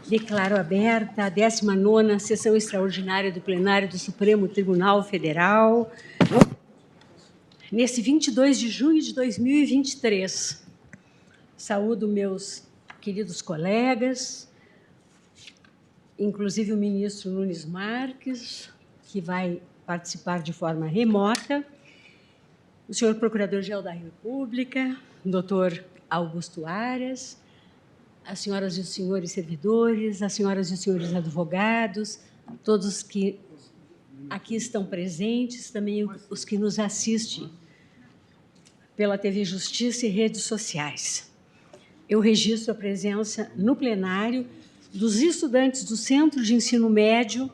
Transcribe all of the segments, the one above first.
Declaro aberta a 19ª sessão extraordinária do plenário do Supremo Tribunal Federal, nesse 22 de junho de 2023. Saúdo meus queridos colegas, inclusive o ministro Nunes Marques, que vai participar de forma remota, o senhor Procurador-Geral da República, doutor Augusto Aras, as senhoras e os senhores servidores, as senhoras e os senhores advogados, todos que aqui estão presentes, também os que nos assistem pela TV Justiça e redes sociais. Eu registro a presença no plenário dos estudantes do Centro de Ensino Médio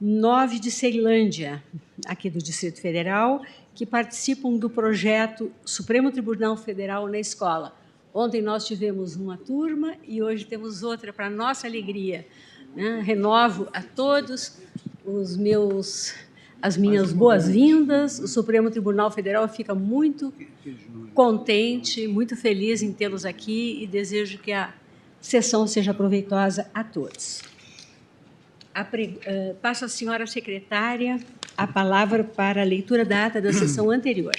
9 de Ceilândia, aqui do Distrito Federal, que participam do projeto Supremo Tribunal Federal na Escola. Ontem nós tivemos uma turma e hoje temos outra, para nossa alegria, né? Renovo a todos as minhas boas-vindas. O Supremo Tribunal Federal fica muito contente, muito feliz em tê-los aqui e desejo que a sessão seja proveitosa a todos. Passo à senhora secretária a palavra para a leitura da ata da sessão anterior.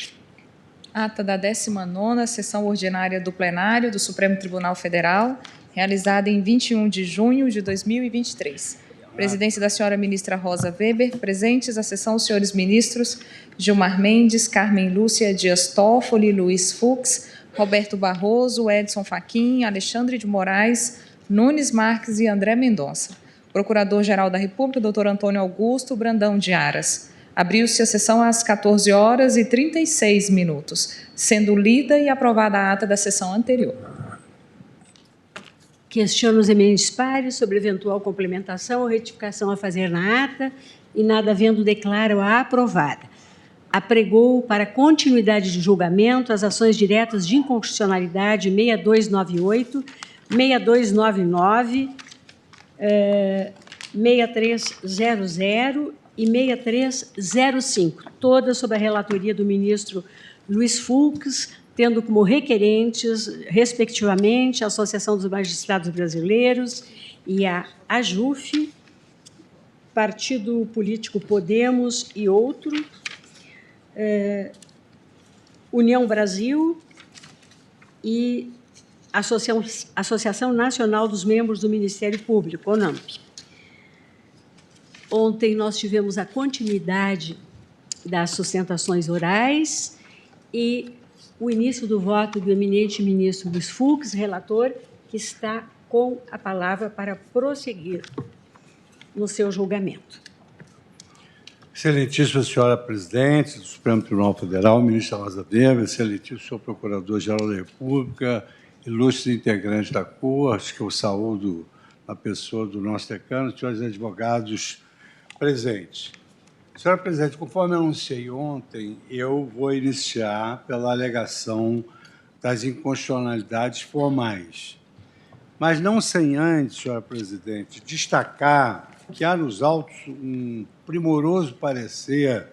Ata da 19ª sessão ordinária do plenário do Supremo Tribunal Federal, realizada em 21 de junho de 2023. Presidência da senhora ministra Rosa Weber, presentes à sessão os senhores ministros Gilmar Mendes, Carmen Lúcia Dias Toffoli, Luiz Fux, Roberto Barroso, Edson Fachin, Alexandre de Moraes, Nunes Marques e André Mendonça. Procurador-Geral da República, doutor Antônio Augusto Brandão de Aras. Abriu-se a sessão às 14h36, sendo lida e aprovada a ata da sessão anterior. Questiono os eminentes pares sobre eventual complementação ou retificação a fazer na ata e, nada havendo, declaro-a aprovada. Apregou para continuidade de julgamento as ações diretas de inconstitucionalidade 6298, 6299, 6300 e 6305, todas sob a relatoria do ministro Luiz Fux, tendo como requerentes, respectivamente, a Associação dos Magistrados Brasileiros e a AJUF, Partido Político Podemos e outro, União Brasil e Associação Nacional dos Membros do Ministério Público, ONAMP. Ontem nós tivemos a continuidade das sustentações orais e o início do voto do eminente ministro Luiz Fux, relator, que está com a palavra para prosseguir no seu julgamento. Excelentíssima senhora presidente do Supremo Tribunal Federal, ministra Rosa Weber, excelentíssimo senhor Procurador-Geral da República, ilustres integrantes da Corte, que eu saúdo a pessoa do nosso decano, senhores advogados presentes. Senhora presidente, conforme anunciei ontem, eu vou iniciar pela alegação das inconstitucionalidades formais. Mas não sem antes, senhora presidente, destacar que há nos autos um primoroso parecer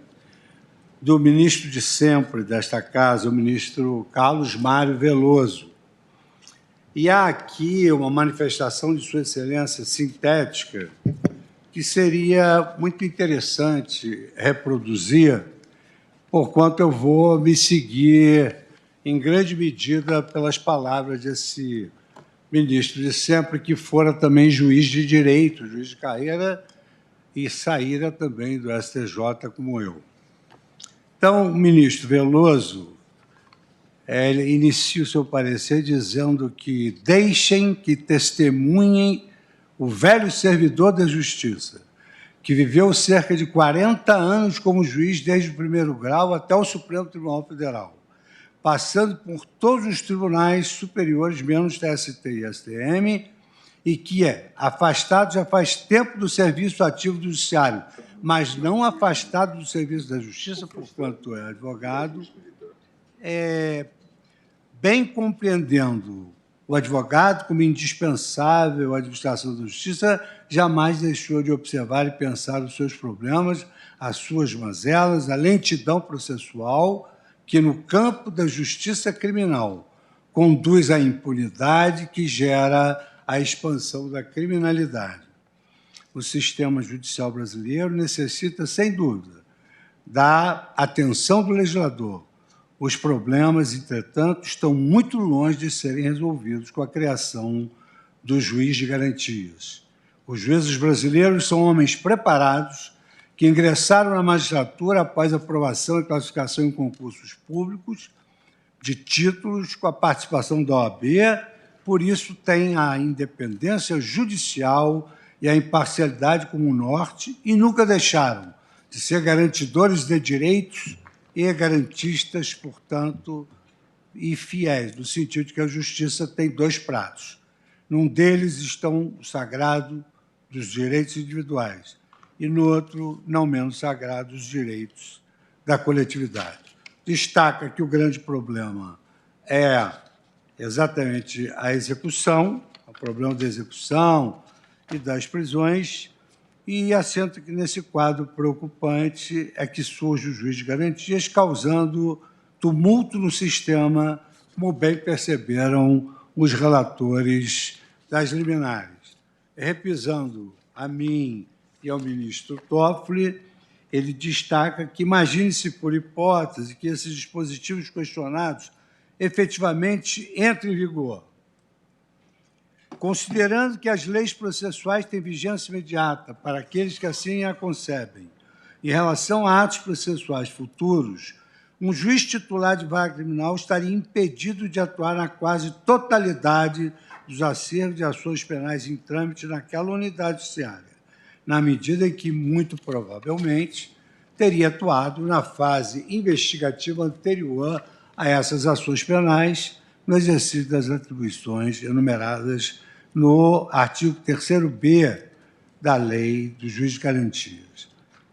do ministro de sempre desta casa, o ministro Carlos Mário Veloso. E há aqui uma manifestação de Sua Excelência sintética que seria muito interessante reproduzir, porquanto eu vou me seguir, em grande medida, pelas palavras desse ministro de sempre, que fora também juiz de direito, juiz de carreira, e saíra também do STJ, como eu. Então, o ministro Veloso ele inicia o seu parecer dizendo que deixem que testemunhem o velho servidor da Justiça, que viveu cerca de 40 anos como juiz desde o primeiro grau até o Supremo Tribunal Federal, passando por todos os tribunais superiores, menos TST e STM, e que é afastado já faz tempo do serviço ativo do Judiciário, mas não afastado do serviço da Justiça, porquanto é advogado, bem compreendendo o advogado como indispensável à administração da justiça, jamais deixou de observar e pensar os seus problemas, as suas mazelas, a lentidão processual, que no campo da justiça criminal conduz à impunidade que gera a expansão da criminalidade. O sistema judicial brasileiro necessita, sem dúvida, da atenção do legislador. Os problemas, entretanto, estão muito longe de serem resolvidos com a criação do juiz de garantias. Os juízes brasileiros são homens preparados que ingressaram na magistratura após aprovação e classificação em concursos públicos de títulos com a participação da OAB, por isso têm a independência judicial e a imparcialidade como norte e nunca deixaram de ser garantidores de direitos e garantistas, portanto, e fiéis, no sentido de que a justiça tem dois pratos. Num deles estão o sagrado dos direitos individuais e no outro, não menos sagrado, os direitos da coletividade. Destaca que o grande problema é exatamente a execução, o problema da execução e das prisões, e assenta que, nesse quadro preocupante, é que surge o juiz de garantias, causando tumulto no sistema, como bem perceberam os relatores das liminares. Repisando a mim e ao ministro Toffoli, ele destaca que imagine-se, por hipótese, que esses dispositivos questionados efetivamente entrem em vigor. Considerando que as leis processuais têm vigência imediata para aqueles que assim a concebem, em relação a atos processuais futuros, um juiz titular de vaga criminal estaria impedido de atuar na quase totalidade dos acervos de ações penais em trâmite naquela unidade judiciária, na medida em que, muito provavelmente, teria atuado na fase investigativa anterior a essas ações penais, no exercício das atribuições enumeradas no artigo 3º-B da Lei do Juiz de Garantias.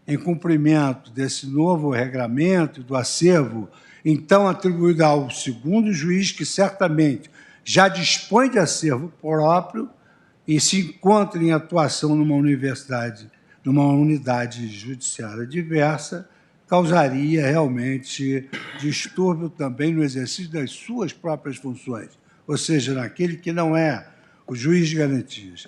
Em cumprimento desse novo regramento do acervo, então atribuído ao segundo juiz, que certamente já dispõe de acervo próprio e se encontra em atuação numa unidade judiciária diversa, causaria realmente distúrbio também no exercício das suas próprias funções, ou seja, naquele que não é o juiz de garantias,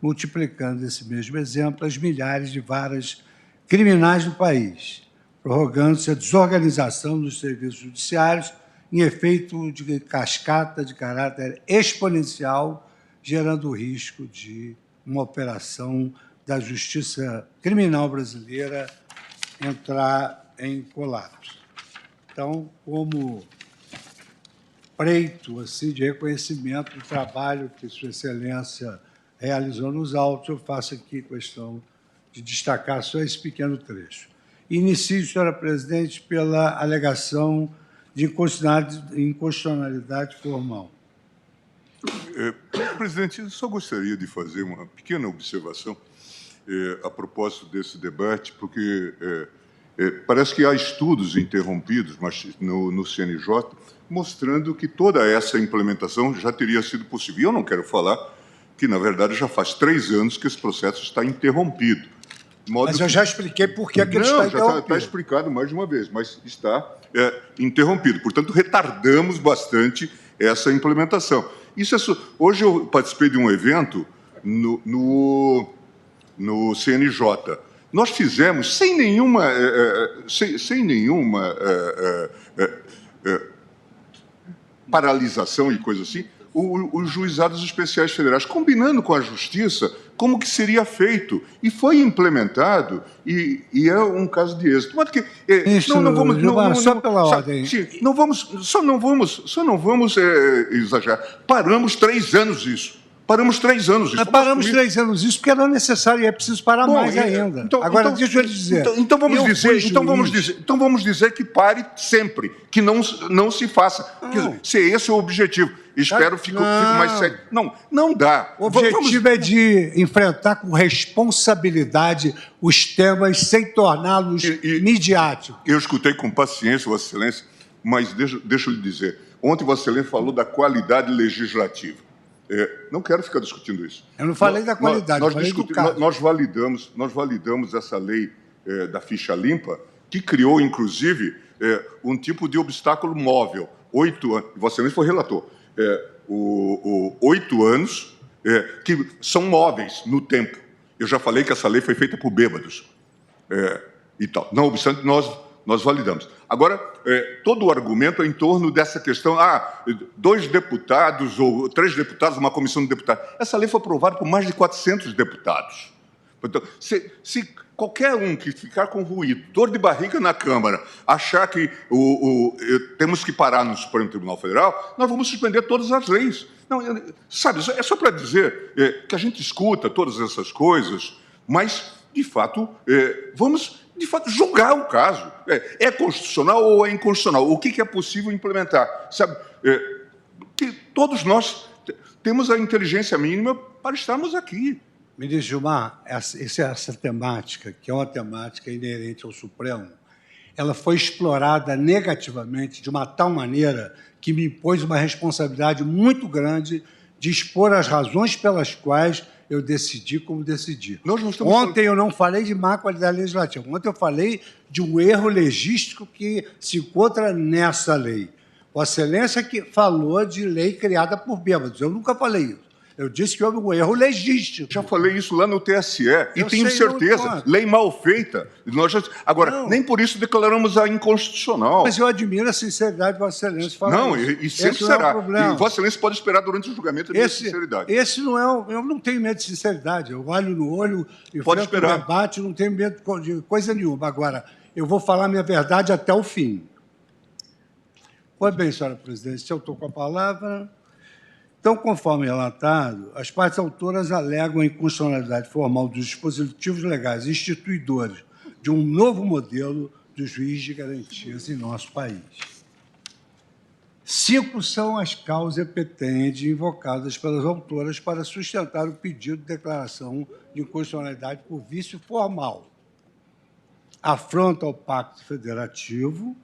multiplicando esse mesmo exemplo as milhares de varas criminais do país, prorrogando-se a desorganização dos serviços judiciários em efeito de cascata de caráter exponencial, gerando o risco de uma operação da justiça criminal brasileira entrar em colapso. Então, como preito assim, de reconhecimento do trabalho que Sua Excelência realizou nos autos, eu faço aqui questão de destacar só esse pequeno trecho. Inicio, senhora presidente, pela alegação de inconstitucionalidade formal. Presidente, eu só gostaria de fazer uma pequena observação a propósito desse debate, porque parece que há estudos interrompidos no CNJ mostrando que toda essa implementação já teria sido possível. E eu não quero falar que, na verdade, já faz 3 anos que esse processo está interrompido. Mas eu já expliquei por que ele está interrompido. Está explicado mais de uma vez, mas está interrompido. Portanto, retardamos bastante essa implementação. Hoje eu participei de um evento no CNJ. Nós fizemos, sem nenhuma paralisação e coisa assim, os juizados especiais federais, combinando com a Justiça como que seria feito. E foi implementado, e é um caso de êxito. Mas que, Isso, não vamos, só pela ordem. Só não vamos exagerar. Paramos 3 anos isso. Paramos 3 anos isso. Mas paramos 3 anos isso porque era necessário e é preciso parar mais ainda. Agora, deixa eu lhe dizer. Então vamos dizer que pare sempre, que não se faça. Se esse é o objetivo. Espero que fique mais sério. Não dá. O objetivo é de enfrentar com responsabilidade os temas sem torná-los midiáticos. Eu escutei com paciência, Vossa Excelência, mas deixa eu lhe dizer. Ontem Vossa Excelência falou da qualidade legislativa. Não quero ficar discutindo isso. Eu não falei da qualidade, nós validamos essa lei da ficha limpa, que criou, inclusive, um tipo de obstáculo móvel. 8 anos, Vossa Excelência foi relator. 8 anos que são móveis no tempo. Eu já falei que essa lei foi feita por bêbados. E tal. Não obstante, nós validamos. Agora, todo o argumento é em torno dessa questão, 2 deputados ou 3 deputados, uma comissão de deputados. Essa lei foi aprovada por mais de 400 deputados. Então, se qualquer um que ficar com ruído, dor de barriga na Câmara, achar que temos que parar no Supremo Tribunal Federal, nós vamos suspender todas as leis. Não, sabe, é só para dizer que a gente escuta todas essas coisas, mas, de fato, vamos julgar o caso. É constitucional ou é inconstitucional? O que é possível implementar? Sabe, que todos nós temos a inteligência mínima para estarmos aqui. Ministro Gilmar, essa temática, que é uma temática inerente ao Supremo, ela foi explorada negativamente de uma tal maneira que me impôs uma responsabilidade muito grande de expor as razões pelas quais eu decidi como decidi. Ontem eu não falei de má qualidade legislativa. Ontem eu falei de um erro legístico que se encontra nessa lei. Vossa Excelência que falou de lei criada por bêbados. Eu nunca falei isso. Eu disse que houve um erro legístico. Já falei isso lá no TSE e tenho certeza. Lei mal feita. Agora, nem por isso declaramos a inconstitucional. Mas eu admiro a sinceridade de Vossa Excelência. Não, e sempre será. E Vossa Excelência pode esperar durante o julgamento a minha sinceridade. Esse não é. Eu não tenho medo de sinceridade. Eu olho no olho e pode esperar. Debate, não tenho medo de coisa nenhuma. Agora, eu vou falar minha verdade até o fim. Pois bem, senhora presidente, se eu estou com a palavra. Então, conforme relatado, as partes autoras alegam a inconstitucionalidade formal dos dispositivos legais instituidores de um novo modelo do juiz de garantias em nosso país. 5 são as causas petentes invocadas pelas autoras para sustentar o pedido de declaração de inconstitucionalidade por vício formal. Afronta ao Pacto Federativo,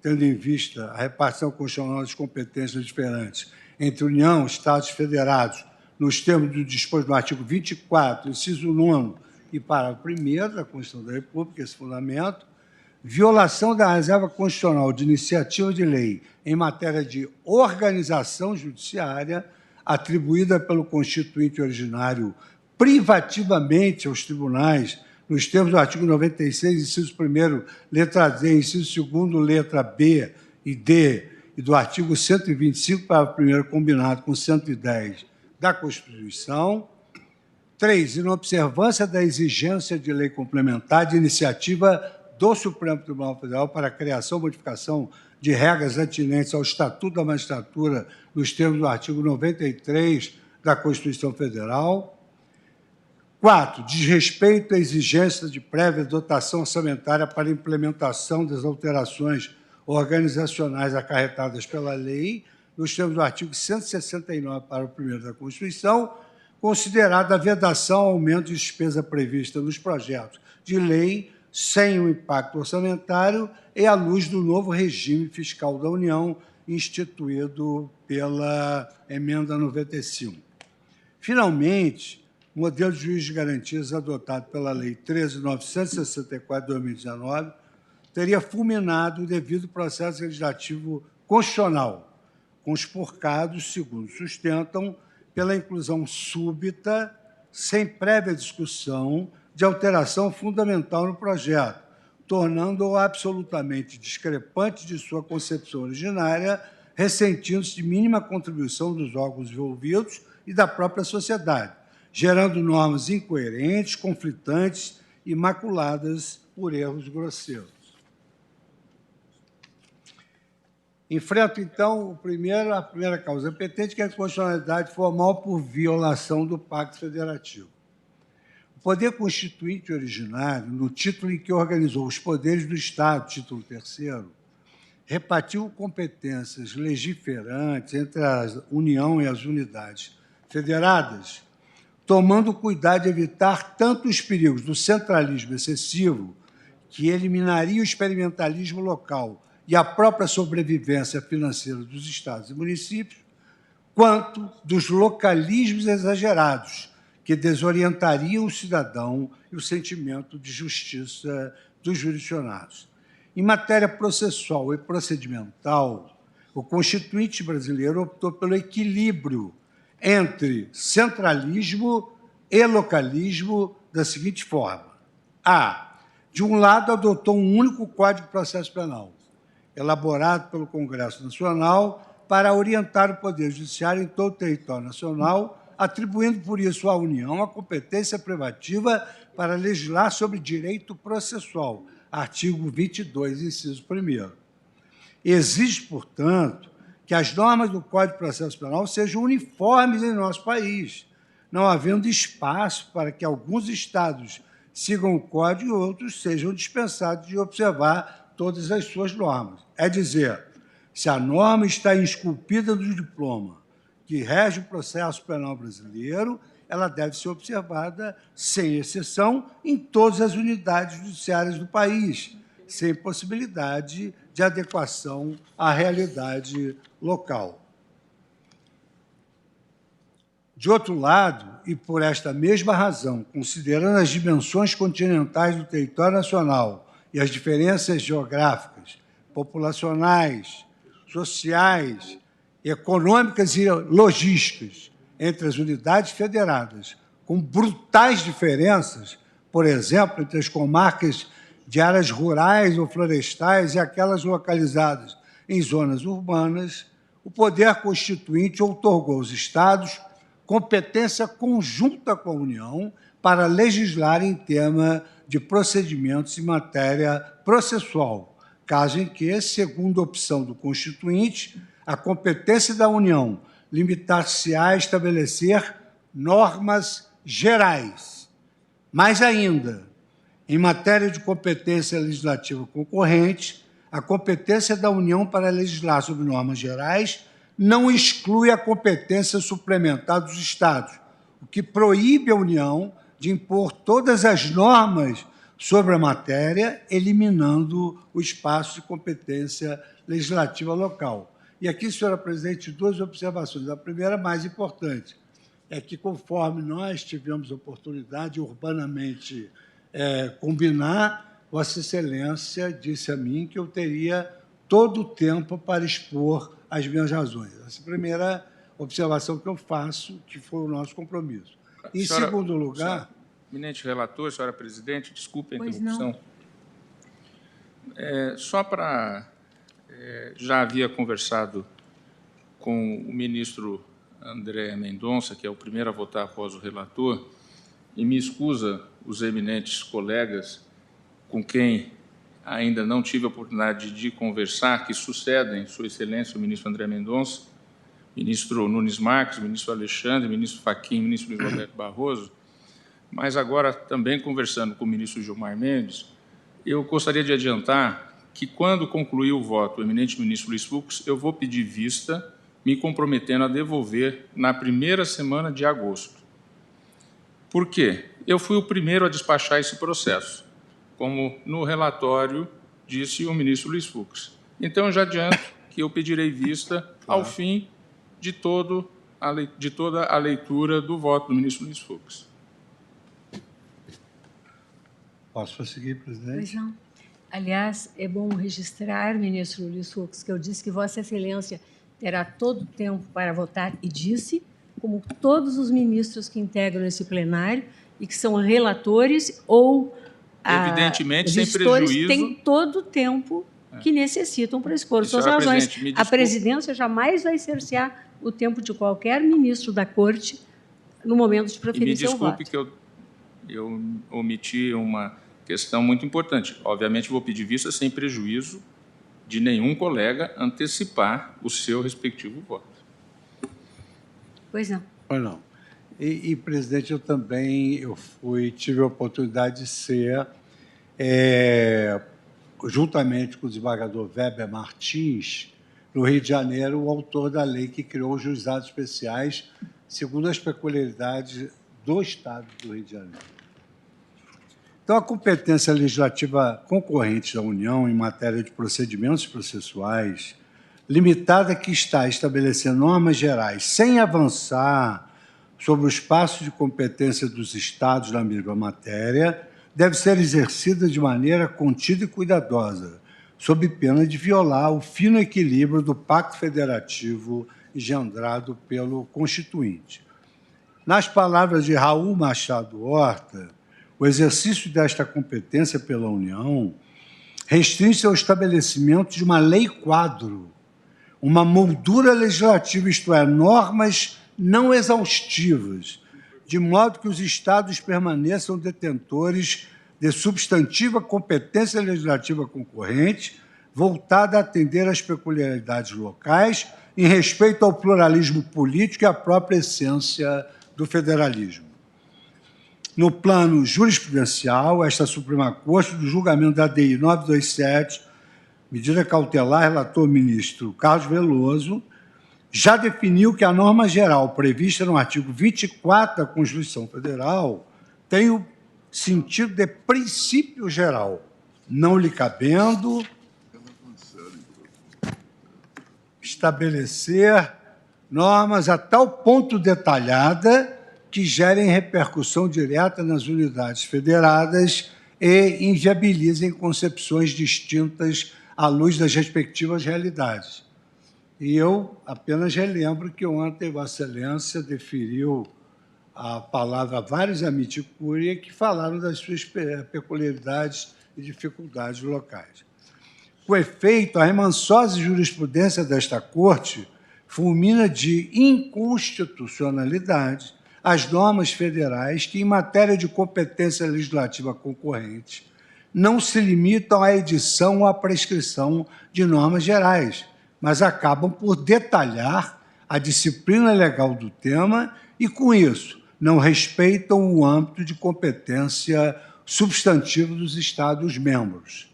tendo em vista a repartição constitucional das competências diferentes entre União, Estados Federados, nos termos do disposto no artigo 24, inciso 9 e parágrafo 1º da Constituição da República, esse fundamento, violação da reserva constitucional de iniciativa de lei em matéria de organização judiciária, atribuída pelo Constituinte originário privativamente aos tribunais, nos termos do artigo 96, inciso 1º, letra D, inciso 2º, letra B e D, e do artigo 125, parágrafo 1º, combinado com 110 da Constituição. 3, inobservância da exigência de lei complementar de iniciativa do Supremo Tribunal Federal para a criação ou modificação de regras atinentes ao Estatuto da Magistratura, nos termos do artigo 93 da Constituição Federal. 4, desrespeito à exigência de prévia dotação orçamentária para a implementação das alterações organizacionais acarretadas pela lei, nos termos do artigo 169, parágrafo 1º da Constituição, considerada a vedação ao aumento de despesa prevista nos projetos de lei sem o impacto orçamentário e à luz do novo regime fiscal da União instituído pela Emenda 95. Finalmente, o modelo de juiz de garantias adotado pela Lei 13.964, de 2019, teria fulminado o devido processo legislativo constitucional, conspurcados, segundo sustentam, pela inclusão súbita, sem prévia discussão, de alteração fundamental no projeto, tornando-o absolutamente discrepante de sua concepção originária, ressentindo-se de mínima contribuição dos órgãos envolvidos e da própria sociedade, gerando normas incoerentes, conflitantes e maculadas por erros grosseiros. Enfrento, então, a primeira causa petente, que é a inconstitucionalidade formal por violação do Pacto Federativo. O Poder Constituinte originário, no título em que organizou os poderes do Estado, título 3º, repartiu competências legiferantes entre a União e as unidades federadas, tomando cuidado de evitar tanto os perigos do centralismo excessivo, que eliminaria o experimentalismo local e a própria sobrevivência financeira dos estados e municípios, quanto dos localismos exagerados, que desorientariam o cidadão e o sentimento de justiça dos jurisdicionados. Em matéria processual e procedimental, o Constituinte brasileiro optou pelo equilíbrio entre centralismo e localismo da seguinte forma. A. De um lado, adotou um único Código de Processo Penal, elaborado pelo Congresso Nacional para orientar o Poder Judiciário em todo o território nacional, atribuindo, por isso, à União a competência privativa para legislar sobre direito processual, artigo 22, inciso 1º. Exige, portanto, que as normas do Código de Processo Penal sejam uniformes em nosso país, não havendo espaço para que alguns estados sigam o Código e outros sejam dispensados de observar todas as suas normas. É dizer, se a norma está esculpida no diploma que rege o processo penal brasileiro, ela deve ser observada, sem exceção, em todas as unidades judiciárias do país, sem possibilidade de adequação à realidade local. De outro lado, e por esta mesma razão, considerando as dimensões continentais do território nacional e as diferenças geográficas, populacionais, sociais, econômicas e logísticas entre as unidades federadas, com brutais diferenças, por exemplo, entre as comarcas de áreas rurais ou florestais e aquelas localizadas em zonas urbanas, o Poder Constituinte outorgou aos Estados competência conjunta com a União para legislar em tema de procedimentos em matéria processual, caso em que, segundo a opção do Constituinte, a competência da União limitar-se-á a estabelecer normas gerais. Mais ainda, em matéria de competência legislativa concorrente, a competência da União para legislar sobre normas gerais não exclui a competência suplementar dos Estados, o que proíbe a União de impor todas as normas sobre a matéria, eliminando o espaço de competência legislativa local. E aqui, senhora presidente, duas observações. A primeira, mais importante, é que, conforme nós tivemos a oportunidade urbanamente combinar, Vossa Excelência disse a mim que eu teria todo o tempo para expor as minhas razões. Essa é a primeira observação que eu faço, que foi o nosso compromisso. Em segundo lugar... Eminente relator, senhora presidente, desculpe a interrupção. Só para... já havia conversado com o ministro André Mendonça, que é o primeiro a votar após o relator, e me excusa os eminentes colegas com quem ainda não tive a oportunidade de conversar, que sucedem Sua Excelência, o ministro André Mendonça, ministro Nunes Marques, ministro Alexandre, ministro Fachin, ministro Luiz Roberto Barroso, mas agora também conversando com o ministro Gilmar Mendes, eu gostaria de adiantar que, quando concluir o voto, o eminente ministro Luiz Fux, eu vou pedir vista, me comprometendo a devolver na primeira semana de agosto. Por quê? Eu fui o primeiro a despachar esse processo, como no relatório disse o ministro Luiz Fux. Então, eu já adianto que eu pedirei vista ao fim de toda a leitura do voto do ministro Luiz Fux. Posso prosseguir, presidente? Pois não. Aliás, é bom registrar, ministro Luiz Fux, que eu disse que Vossa Excelência terá todo o tempo para votar, e disse, como todos os ministros que integram esse plenário e que são relatores ou evidentemente, sem gestores, prejuízo... têm todo o tempo que necessitam para expor suas razões. A presidência jamais vai cercear o tempo de qualquer ministro da Corte no momento de proferir seu voto. Me desculpe que eu omiti uma questão muito importante. Obviamente, vou pedir vista sem prejuízo de nenhum colega antecipar o seu respectivo voto. Pois não. Pois não. E, presidente, eu também tive a oportunidade de ser, juntamente com o desembargador Weber Martins, no Rio de Janeiro, o autor da lei que criou os juizados especiais, segundo as peculiaridades do Estado do Rio de Janeiro. Então, a competência legislativa concorrente da União em matéria de procedimentos processuais, limitada que está a estabelecer normas gerais, sem avançar sobre o espaço de competência dos Estados na mesma matéria, deve ser exercida de maneira contida e cuidadosa, sob pena de violar o fino equilíbrio do Pacto Federativo engendrado pelo Constituinte. Nas palavras de Raul Machado Horta, o exercício desta competência pela União restringe-se ao estabelecimento de uma lei-quadro, uma moldura legislativa, isto é, normas não exaustivas, de modo que os Estados permaneçam detentores de substantiva competência legislativa concorrente, voltada a atender às peculiaridades locais, em respeito ao pluralismo político e à própria essência do federalismo. No plano jurisprudencial, esta Suprema Corte, do julgamento da ADI 927, medida cautelar, relator ministro Carlos Veloso, já definiu que a norma geral prevista no artigo 24 da Constituição Federal tem o sentido de princípio geral, não lhe cabendo estabelecer normas a tal ponto detalhada que gerem repercussão direta nas unidades federadas e inviabilizem concepções distintas à luz das respectivas realidades. E eu apenas relembro que ontem Vossa Excelência deferiu a palavra a vários amici curiae que falaram das suas peculiaridades e dificuldades locais. Com efeito, a remansosa jurisprudência desta Corte fulmina de inconstitucionalidade as normas federais que, em matéria de competência legislativa concorrente, não se limitam à edição ou à prescrição de normas gerais, mas acabam por detalhar a disciplina legal do tema e, com isso, não respeitam o âmbito de competência substantiva dos Estados-membros.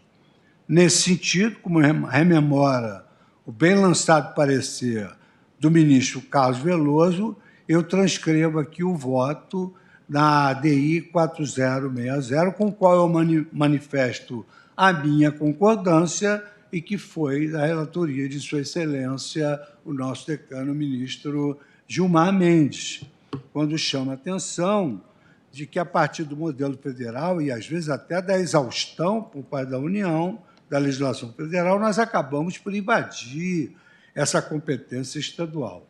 Nesse sentido, como rememora o bem lançado parecer do ministro Carlos Veloso, eu transcrevo aqui o voto na ADI 4060, com o qual eu manifesto a minha concordância e que foi da relatoria de Sua Excelência, o nosso decano, o ministro Gilmar Mendes, quando chama a atenção de que, a partir do modelo federal, e às vezes até da exaustão por parte da União, da legislação federal, nós acabamos por invadir essa competência estadual.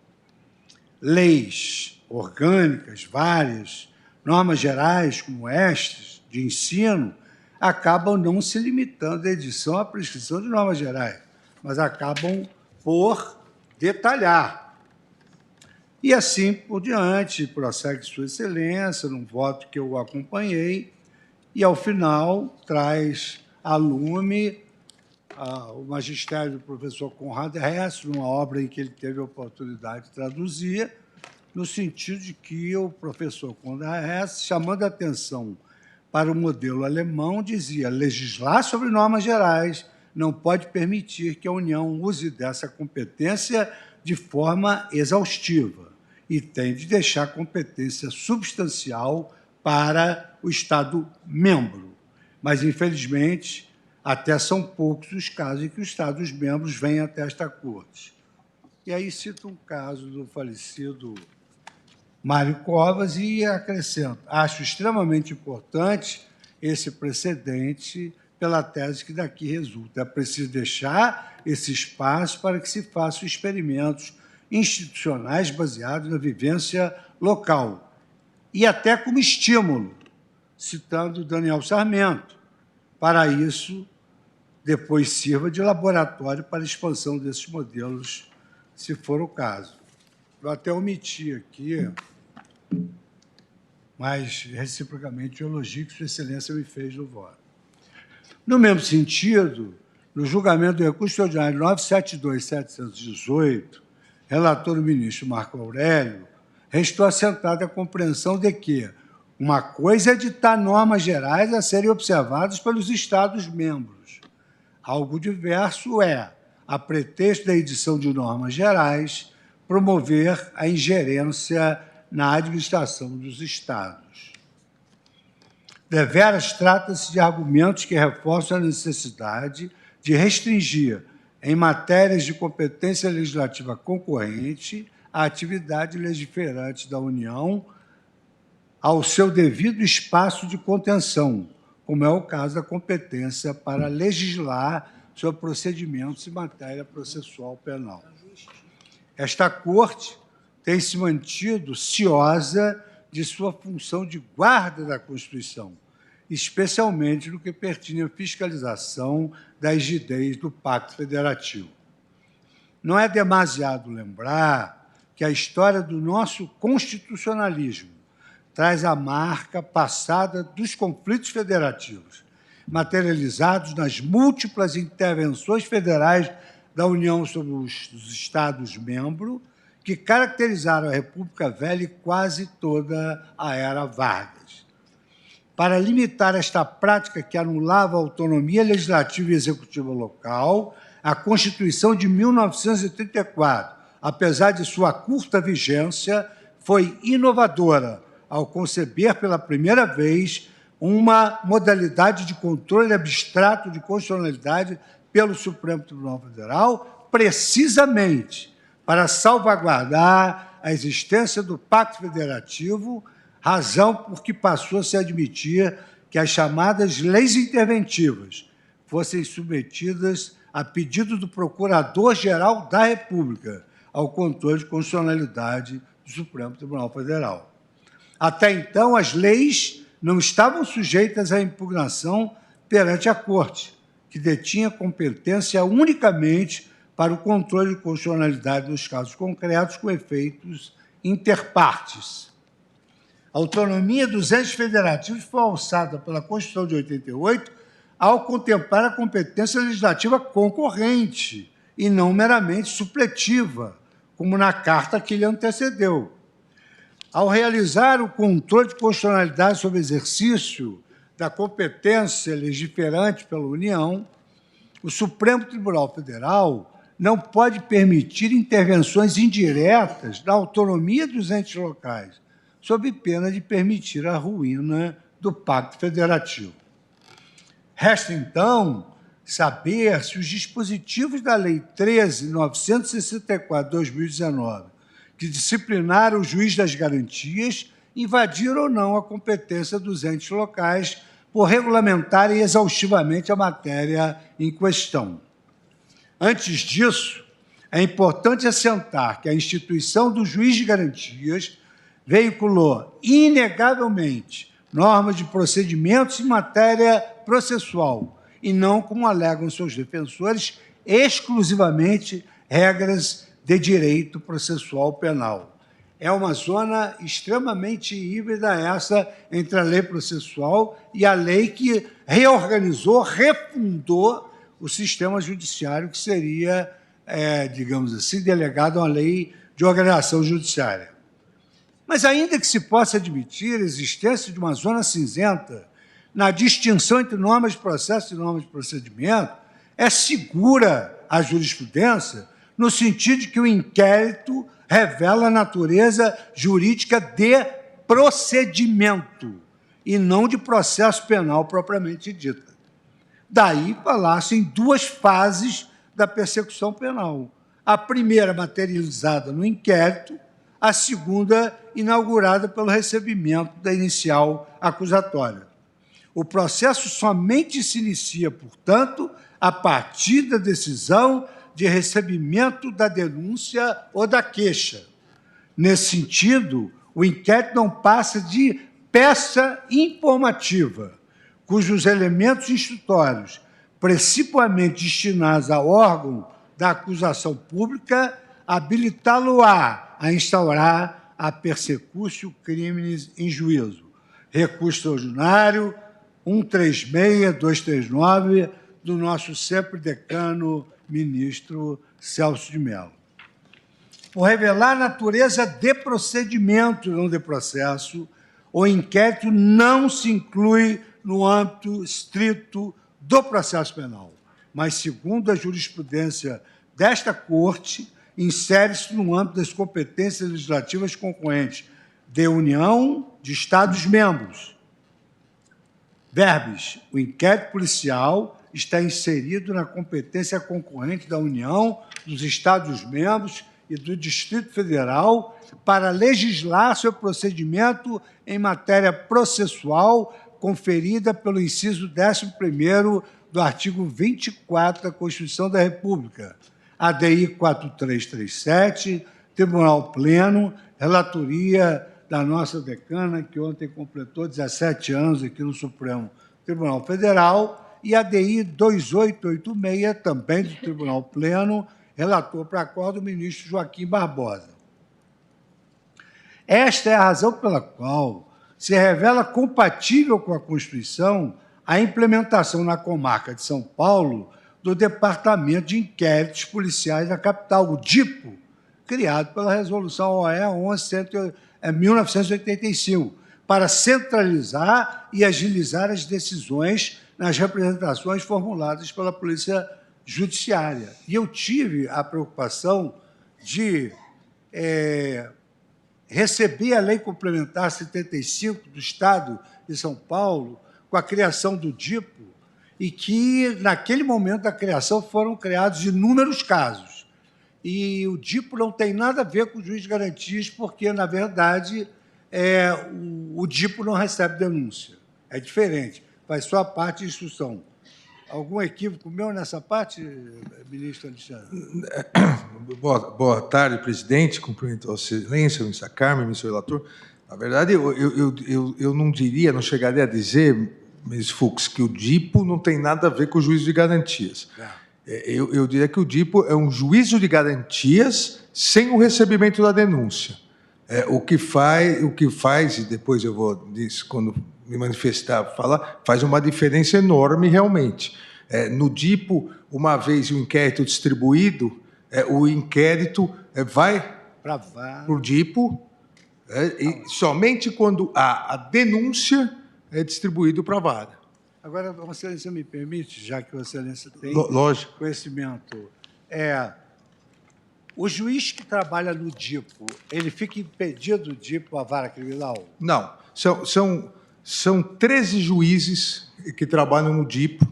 Leis orgânicas, várias, normas gerais como estas, de ensino, acabam não se limitando à edição, à prescrição de normas gerais, mas acabam por detalhar. E assim por diante, prossegue Sua Excelência, num voto que eu acompanhei, e, ao final, traz a lume o magistério do professor Conrado Hess, numa obra em que ele teve a oportunidade de traduzir, no sentido de que o professor Conrado Hess, chamando a atenção para o modelo alemão, dizia: legislar sobre normas gerais não pode permitir que a União use dessa competência de forma exaustiva e tem de deixar competência substancial para o Estado-membro. Mas, infelizmente, até são poucos os casos em que os Estados-membros vêm até esta Corte. E aí cito um caso do falecido Mário Covas e acrescento: acho extremamente importante esse precedente pela tese que daqui resulta. É preciso deixar esse espaço para que se façam experimentos institucionais baseados na vivência local e até como estímulo, citando Daniel Sarmento. Para isso, depois sirva de laboratório para a expansão desses modelos, se for o caso. Eu até omiti aqui, mas, reciprocamente, o elogio que Sua Excelência me fez no voto. No mesmo sentido, no julgamento do recurso ordinário 972.718, relator o ministro Marco Aurélio, restou assentada a compreensão de que uma coisa é ditar normas gerais a serem observadas pelos Estados-membros. Algo diverso é, a pretexto da edição de normas gerais, promover a ingerência na administração dos Estados. Deveras trata-se de argumentos que reforçam a necessidade de restringir, em matérias de competência legislativa concorrente, a atividade legiferante da União ao seu devido espaço de contenção, como é o caso da competência para legislar sobre procedimentos em matéria processual penal. Esta Corte tem se mantido ciosa de sua função de guarda da Constituição, especialmente no que pertine à fiscalização da rigidez do Pacto Federativo. Não é demasiado lembrar que a história do nosso constitucionalismo traz a marca passada dos conflitos federativos, materializados nas múltiplas intervenções federais da União sobre os Estados-membros, que caracterizaram a República Velha e quase toda a era Vargas. Para limitar esta prática que anulava a autonomia legislativa e executiva local, a Constituição de 1934, apesar de sua curta vigência, foi inovadora ao conceber pela primeira vez uma modalidade de controle abstrato de constitucionalidade pelo Supremo Tribunal Federal, precisamente para salvaguardar a existência do Pacto Federativo, razão por que passou a se admitir que as chamadas leis interventivas fossem submetidas a pedido do Procurador-Geral da República ao controle de constitucionalidade do Supremo Tribunal Federal. Até então, as leis não estavam sujeitas à impugnação perante a Corte, que detinha competência unicamente para o controle de constitucionalidade nos casos concretos com efeitos interpartes. A autonomia dos entes federativos foi alçada pela Constituição de 88 ao contemplar a competência legislativa concorrente e não meramente supletiva, como na carta que lhe antecedeu. Ao realizar o controle de constitucionalidade sobre o exercício da competência legiferante pela União, o Supremo Tribunal Federal não pode permitir intervenções indiretas na autonomia dos entes locais, sob pena de permitir a ruína do Pacto Federativo. Resta, então, saber se os dispositivos da Lei 13.964 de 2019, que disciplinaram o juiz das garantias, invadiram ou não a competência dos entes locais por regulamentarem exaustivamente a matéria em questão. Antes disso, é importante assentar que a instituição do juiz de garantias veiculou, inegavelmente, normas de procedimentos em matéria processual e não, como alegam seus defensores, exclusivamente regras de direito processual penal. É uma zona extremamente híbrida essa entre a lei processual e a lei que reorganizou, refundou o sistema judiciário, que seria, digamos assim, delegado a uma lei de organização judiciária. Mas, ainda que se possa admitir a existência de uma zona cinzenta na distinção entre normas de processo e normas de procedimento, é segura a jurisprudência no sentido de que o inquérito revela a natureza jurídica de procedimento e não de processo penal propriamente dito. Daí falar-se em duas fases da persecução penal. A primeira materializada no inquérito, a segunda inaugurada pelo recebimento da inicial acusatória. O processo somente se inicia, portanto, a partir da decisão de recebimento da denúncia ou da queixa. Nesse sentido, o inquérito não passa de peça informativa, cujos elementos instrutórios, principalmente destinados ao órgão da acusação pública, habilitá-lo-á a instaurar a persecutio criminis em juízo. Recurso extraordinário 136.239, do nosso sempre decano, ministro Celso de Mello. Por revelar a natureza de procedimento, não de processo, o inquérito não se inclui no âmbito estrito do processo penal, mas, segundo a jurisprudência desta Corte, insere-se no âmbito das competências legislativas concorrentes de União, de Estados-membros. Verbis, o inquérito policial está inserido na competência concorrente da União, dos Estados-membros e do Distrito Federal para legislar sobre procedimento em matéria processual conferida pelo inciso 11º do artigo 24 da Constituição da República, ADI 4337, Tribunal Pleno, relatoria da nossa decana, que ontem completou 17 anos aqui no Supremo Tribunal Federal, e ADI 2886, também do Tribunal Pleno, relator para a qual do ministro Joaquim Barbosa. Esta é a razão pela qual se revela compatível com a Constituição a implementação na comarca de São Paulo do Departamento de Inquéritos Policiais da capital, o DIPO, criado pela Resolução OE 1985, para centralizar e agilizar as decisões nas representações formuladas pela Polícia Judiciária. E eu tive a preocupação de receber a Lei Complementar 75 do Estado de São Paulo, com a criação do DIPO, e que, naquele momento da criação, foram criados inúmeros casos. E o DIPO não tem nada a ver com o juiz de garantias, porque, na verdade, o DIPO não recebe denúncia. É diferente, faz só a parte de instrução. Algum equívoco meu nessa parte, ministro Alexandre? Boa tarde, presidente. Cumprimento a Vossa Excelência, ministra Carmen, ministro relator. Na verdade, eu não diria, não chegaria a dizer, ministro Fux, que o DIPO não tem nada a ver com o juízo de garantias. Eu diria que o DIPO é um juízo de garantias sem o recebimento da denúncia. O que faz, e depois eu vou, quando me manifestar, falar, faz uma diferença enorme realmente. No DIPO, uma vez o inquérito distribuído, o inquérito vai para o DIPO, e somente quando há a denúncia é distribuído para a vara. Agora, Vossa Excelência me permite, já que Vossa Excelência tem Lógico. conhecimento, o juiz que trabalha no DIPO, ele fica impedido de ir para a vara criminal? Não. São 13 juízes que trabalham no DIPO.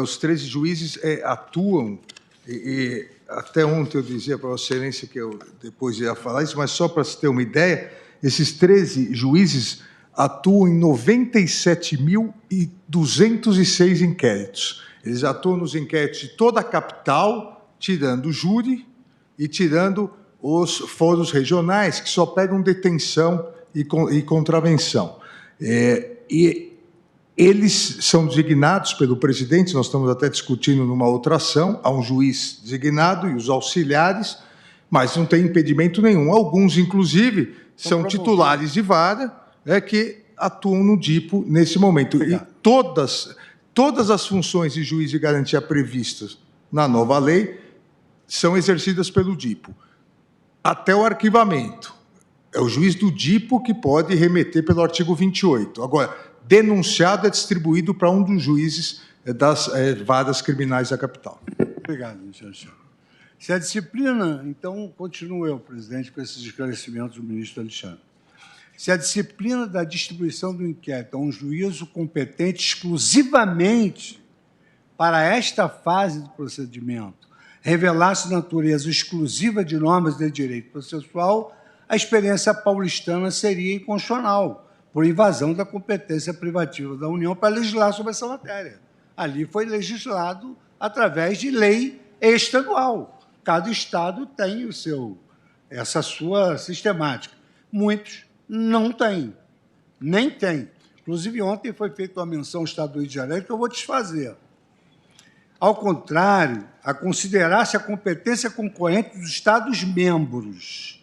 Os 13 juízes atuam, e até ontem eu dizia para Vossa Excelência que eu depois ia falar isso, mas só para se ter uma ideia, esses 13 juízes atuam em 97.206 inquéritos. Eles atuam nos inquéritos de toda a capital, tirando o júri e tirando os fóruns regionais, que só pegam detenção e contravenção. E eles são designados pelo presidente, nós estamos até discutindo numa outra ação, há um juiz designado e os auxiliares, mas não tem impedimento nenhum. Alguns, inclusive, são titulares de vara que atuam no DIPO nesse momento. Obrigado. E todas as funções de juiz de garantia previstas na nova lei são exercidas pelo DIPO. Até o arquivamento. É o juiz do DIPO que pode remeter pelo artigo 28. Agora, denunciado é distribuído para um dos juízes das varas criminais da capital. Obrigado, ministro Alexandre. Se a disciplina, então, continuo eu, presidente, com esses esclarecimentos do ministro Alexandre. Se a disciplina da distribuição do inquérito a um juízo competente exclusivamente para esta fase do procedimento revelasse natureza exclusiva de normas de direito processual, a experiência paulistana seria inconstitucional, por invasão da competência privativa da União para legislar sobre essa matéria. Ali foi legislado através de lei estadual. Cada estado tem essa sua sistemática. Muitos não têm, nem têm. Inclusive, ontem foi feita uma menção ao Estado do Rio de Janeiro que eu vou desfazer. Ao contrário, a considerar-se a competência concorrente dos Estados-membros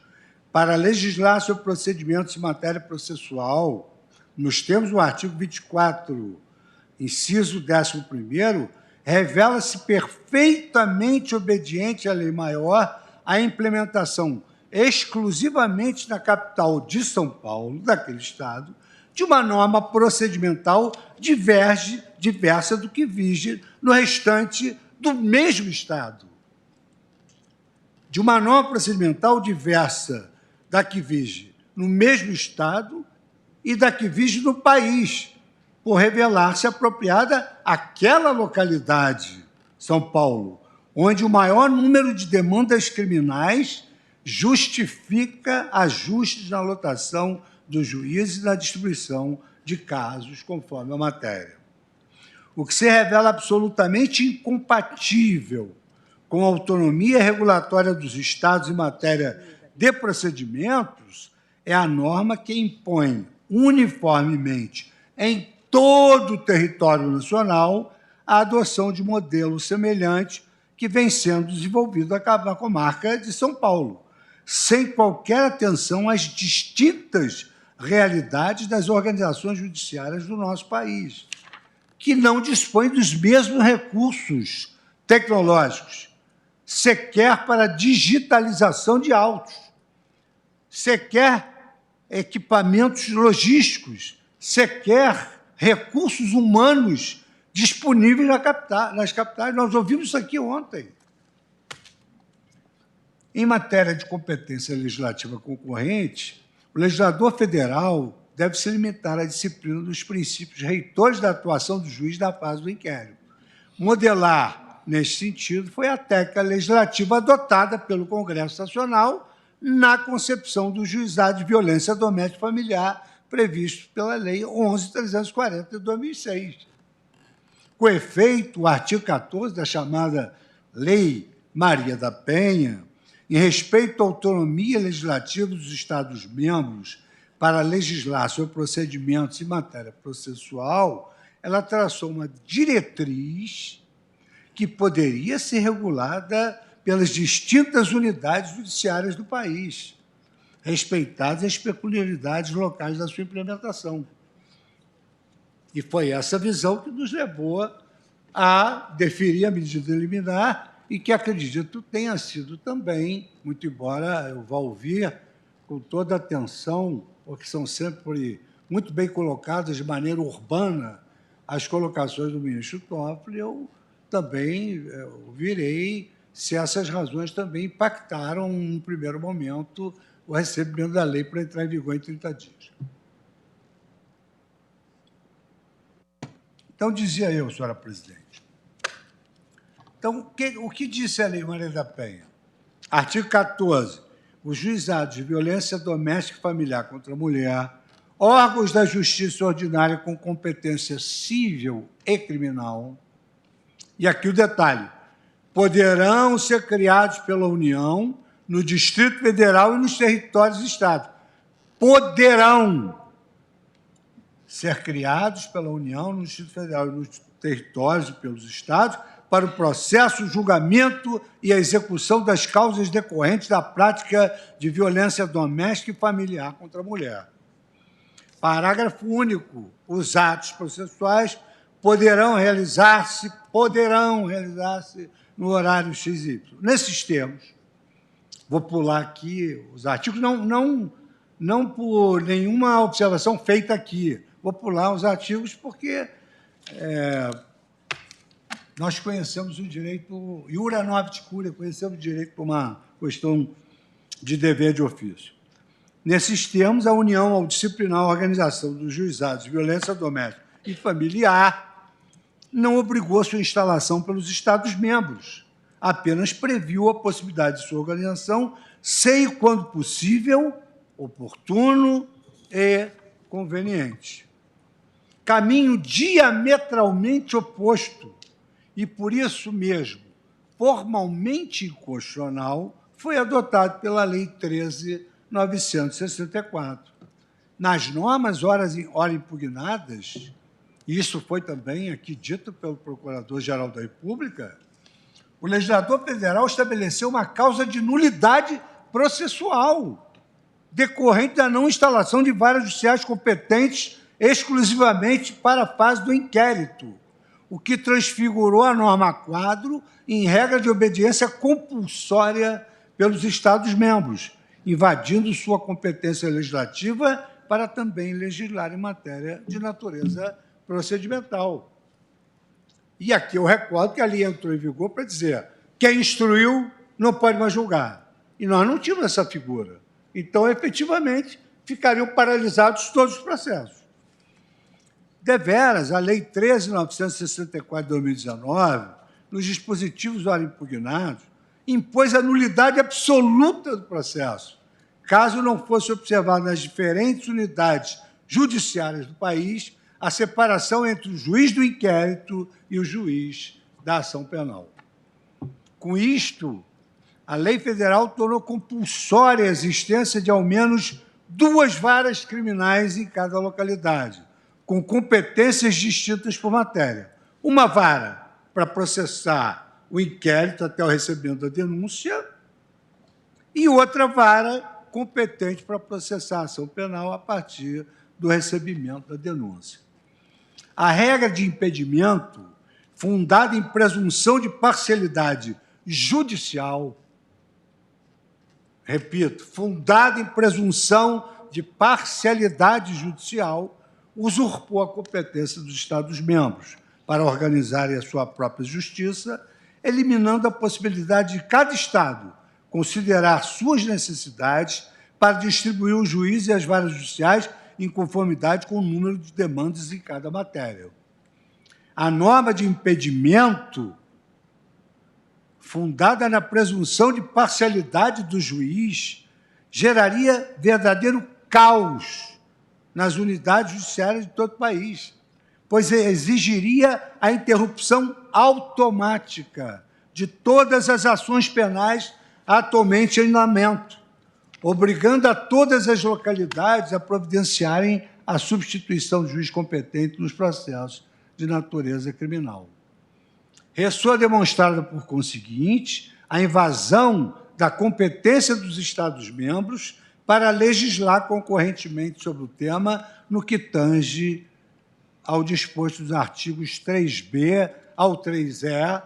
para legislar sobre procedimentos em matéria processual, nos termos do artigo 24, inciso 11º, revela-se perfeitamente obediente à lei maior a implementação exclusivamente na capital de São Paulo, daquele Estado, de uma norma procedimental diversa do que vige no restante do mesmo Estado. De uma norma procedimental diversa da que vige no mesmo Estado e da que vige no país, por revelar-se apropriada àquela localidade, São Paulo, onde o maior número de demandas criminais justifica ajustes na lotação dos juízes e na distribuição de casos conforme a matéria. O que se revela absolutamente incompatível com a autonomia regulatória dos Estados em matéria de procedimentos, é a norma que impõe uniformemente em todo o território nacional a adoção de modelo semelhante que vem sendo desenvolvido na comarca de São Paulo, sem qualquer atenção às distintas realidades das organizações judiciárias do nosso país, que não dispõem dos mesmos recursos tecnológicos, sequer para digitalização de autos, sequer equipamentos logísticos, sequer recursos humanos disponíveis nas capitais. Nós ouvimos isso aqui ontem. Em matéria de competência legislativa concorrente, o legislador federal deve se limitar à disciplina dos princípios reitores da atuação do juiz na fase do inquérito. Modelar, neste sentido, foi a técnica legislativa adotada pelo Congresso Nacional na concepção do juizado de violência doméstica e familiar previsto pela Lei 11.340 de 2006. Com efeito, o artigo 14 da chamada Lei Maria da Penha, em respeito à autonomia legislativa dos Estados-membros para legislar sobre procedimentos em matéria processual, ela traçou uma diretriz que poderia ser regulada pelas distintas unidades judiciárias do país, respeitadas as peculiaridades locais da sua implementação. E foi essa visão que nos levou a deferir a medida liminar e que, acredito, tenha sido também, muito embora eu vá ouvir com toda atenção, porque são sempre muito bem colocadas de maneira urbana as colocações do ministro Toffoli, eu também ouvirei se essas razões também impactaram, no primeiro momento, o recebimento da lei para entrar em vigor em 30 dias. Então, dizia eu, senhora presidente. Então, o que disse a Lei Maria da Penha? Artigo 14. Os juizados de violência doméstica e familiar contra a mulher, órgãos da justiça ordinária com competência civil e criminal, e aqui o detalhe, poderão ser criados pela União no Distrito Federal e nos territórios do Estado. Poderão ser criados pela União no Distrito Federal e nos territórios e pelos Estados para o processo, julgamento e a execução das causas decorrentes da prática de violência doméstica e familiar contra a mulher. Parágrafo único. Os atos processuais poderão realizar-se no horário XY. Nesses termos, vou pular aqui os artigos, não por nenhuma observação feita aqui, vou pular os artigos porque nós conhecemos o direito, iura novit curia, conhecemos o direito por uma questão de dever de ofício. Nesses termos, a União, ao disciplinar a organização dos juizados de violência doméstica e familiar, não obrigou sua instalação pelos Estados-membros, apenas previu a possibilidade de sua organização, sem, quando possível, oportuno e conveniente. Caminho diametralmente oposto e, por isso mesmo, formalmente inconstitucional, foi adotado pela Lei 13.964. Nas normas ora impugnadas, e isso foi também aqui dito pelo Procurador-Geral da República, o legislador federal estabeleceu uma causa de nulidade processual, decorrente da não instalação de varas judiciais competentes exclusivamente para a fase do inquérito, o que transfigurou a norma-quadro em regra de obediência compulsória pelos Estados-membros, invadindo sua competência legislativa para também legislar em matéria de natureza procedimental. E aqui eu recordo que a lei entrou em vigor para dizer quem instruiu não pode mais julgar. E nós não tínhamos essa figura. Então, efetivamente, ficariam paralisados todos os processos. Deveras, a Lei 13.964 de 2019, nos dispositivos ora impugnados, impôs a nulidade absoluta do processo, caso não fosse observado nas diferentes unidades judiciárias do país a separação entre o juiz do inquérito e o juiz da ação penal. Com isto, a lei federal tornou compulsória a existência de ao menos 2 varas criminais em cada localidade, com competências distintas por matéria. Uma vara para processar o inquérito até o recebimento da denúncia e outra vara competente para processar a ação penal a partir do recebimento da denúncia. A regra de impedimento, fundada em presunção de parcialidade judicial, repito, fundada em presunção de parcialidade judicial, usurpou a competência dos Estados-membros para organizarem a sua própria justiça, eliminando a possibilidade de cada Estado considerar suas necessidades para distribuir os juízes e as varas judiciais em conformidade com o número de demandas em cada matéria. A norma de impedimento, fundada na presunção de parcialidade do juiz, geraria verdadeiro caos nas unidades judiciárias de todo o país, pois exigiria a interrupção automática de todas as ações penais atualmente em andamento, obrigando a todas as localidades a providenciarem a substituição do juiz competente nos processos de natureza criminal. Ressoa demonstrada, por conseguinte, a invasão da competência dos Estados-membros para legislar concorrentemente sobre o tema no que tange ao disposto dos artigos 3b ao 3e,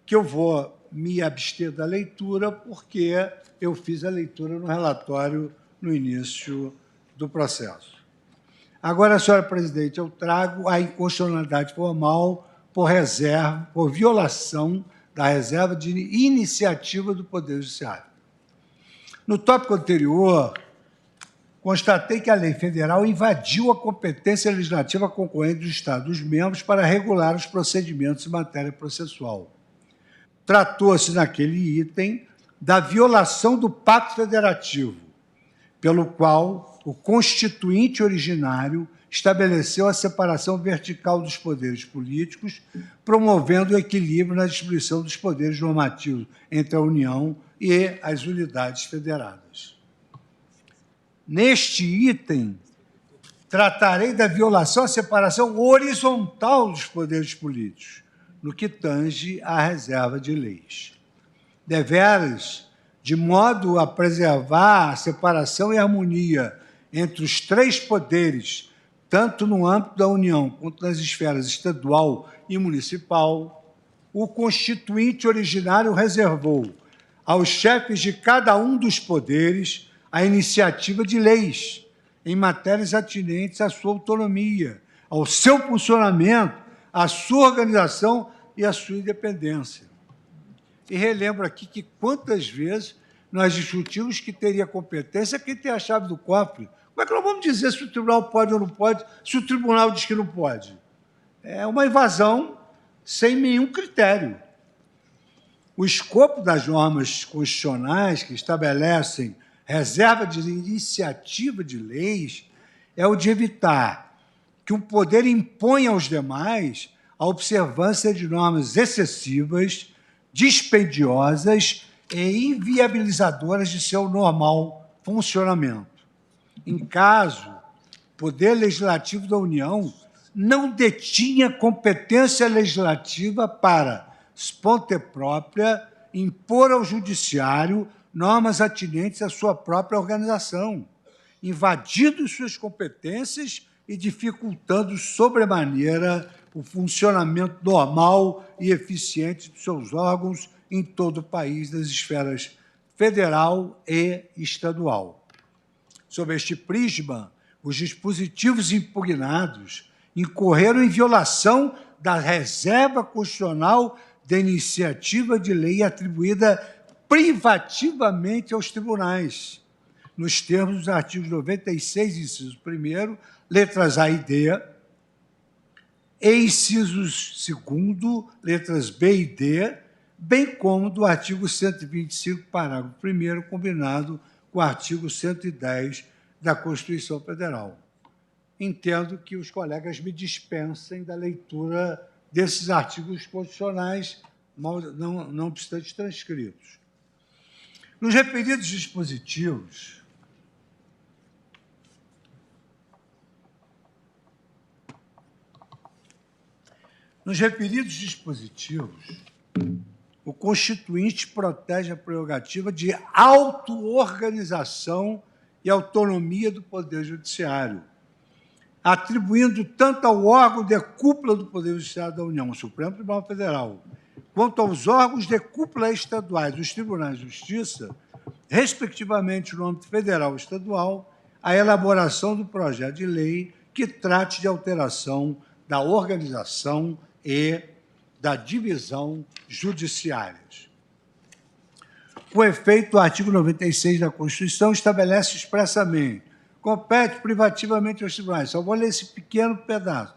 que eu vou me abster da leitura, porque eu fiz a leitura no relatório no início do processo. Agora, senhora presidente, eu trago a inconstitucionalidade formal por violação da reserva de iniciativa do Poder Judiciário. No tópico anterior, constatei que a lei federal invadiu a competência legislativa concorrente dos Estados-membros para regular os procedimentos em matéria processual. Tratou-se, naquele item, da violação do Pacto Federativo, pelo qual o Constituinte originário estabeleceu a separação vertical dos poderes políticos, promovendo o equilíbrio na distribuição dos poderes normativos entre a União e as unidades federadas. Neste item, tratarei da violação à separação horizontal dos poderes políticos, no que tange à reserva de leis. Deveras, de modo a preservar a separação e harmonia entre os 3 poderes, tanto no âmbito da União quanto nas esferas estadual e municipal, o Constituinte originário reservou aos chefes de cada um dos poderes a iniciativa de leis em matérias atinentes à sua autonomia, ao seu funcionamento, à sua organização e à sua independência. E relembro aqui que quantas vezes nós discutimos que teria competência quem tem a chave do cofre. Como é que nós vamos dizer se o tribunal pode ou não pode, se o tribunal diz que não pode? É uma invasão sem nenhum critério. O escopo das normas constitucionais que estabelecem reserva de iniciativa de leis é o de evitar que um poder imponha aos demais a observância de normas excessivas, dispendiosas e inviabilizadoras de seu normal funcionamento. Em caso, o Poder Legislativo da União não detinha competência legislativa para, sponte própria, impor ao Judiciário normas atinentes à sua própria organização, invadindo suas competências e dificultando sobremaneira o funcionamento normal e eficiente de seus órgãos em todo o país, das esferas federal e estadual. Sob este prisma, os dispositivos impugnados incorreram em violação da reserva constitucional da iniciativa de lei atribuída privativamente aos tribunais, nos termos dos artigos 96, inciso 1º, letras A e D, e incisos 2º, letras B e D, bem como do artigo 125, parágrafo 1º, combinado com o artigo 110 da Constituição Federal. Entendo que os colegas me dispensem da leitura desses artigos constitucionais, não obstante transcritos. Nos referidos dispositivos, o Constituinte protege a prerrogativa de auto-organização e autonomia do Poder Judiciário, atribuindo tanto ao órgão de cúpula do Poder Judiciário da União, o Supremo Tribunal Federal, quanto aos órgãos de cúpula estaduais, os tribunais de justiça, respectivamente no âmbito federal e estadual, a elaboração do projeto de lei que trate de alteração da organização e da divisão judiciárias. Com efeito, o artigo 96 da Constituição estabelece expressamente: compete privativamente aos tribunais. Só vou ler esse pequeno pedaço.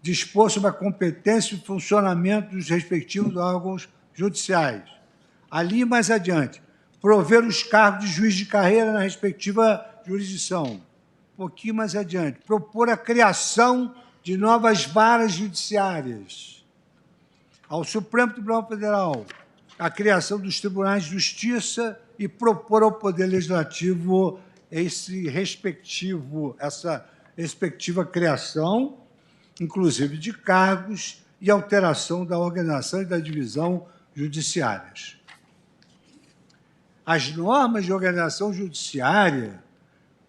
Dispor sobre a competência e funcionamento dos respectivos órgãos judiciais. Ali, mais adiante, prover os cargos de juiz de carreira na respectiva jurisdição. Um pouquinho mais adiante, propor a criação de novas varas judiciárias. Ao Supremo Tribunal Federal, a criação dos tribunais de justiça e propor ao Poder Legislativo essa respectiva criação, inclusive de cargos, e alteração da organização e da divisão judiciárias. As normas de organização judiciária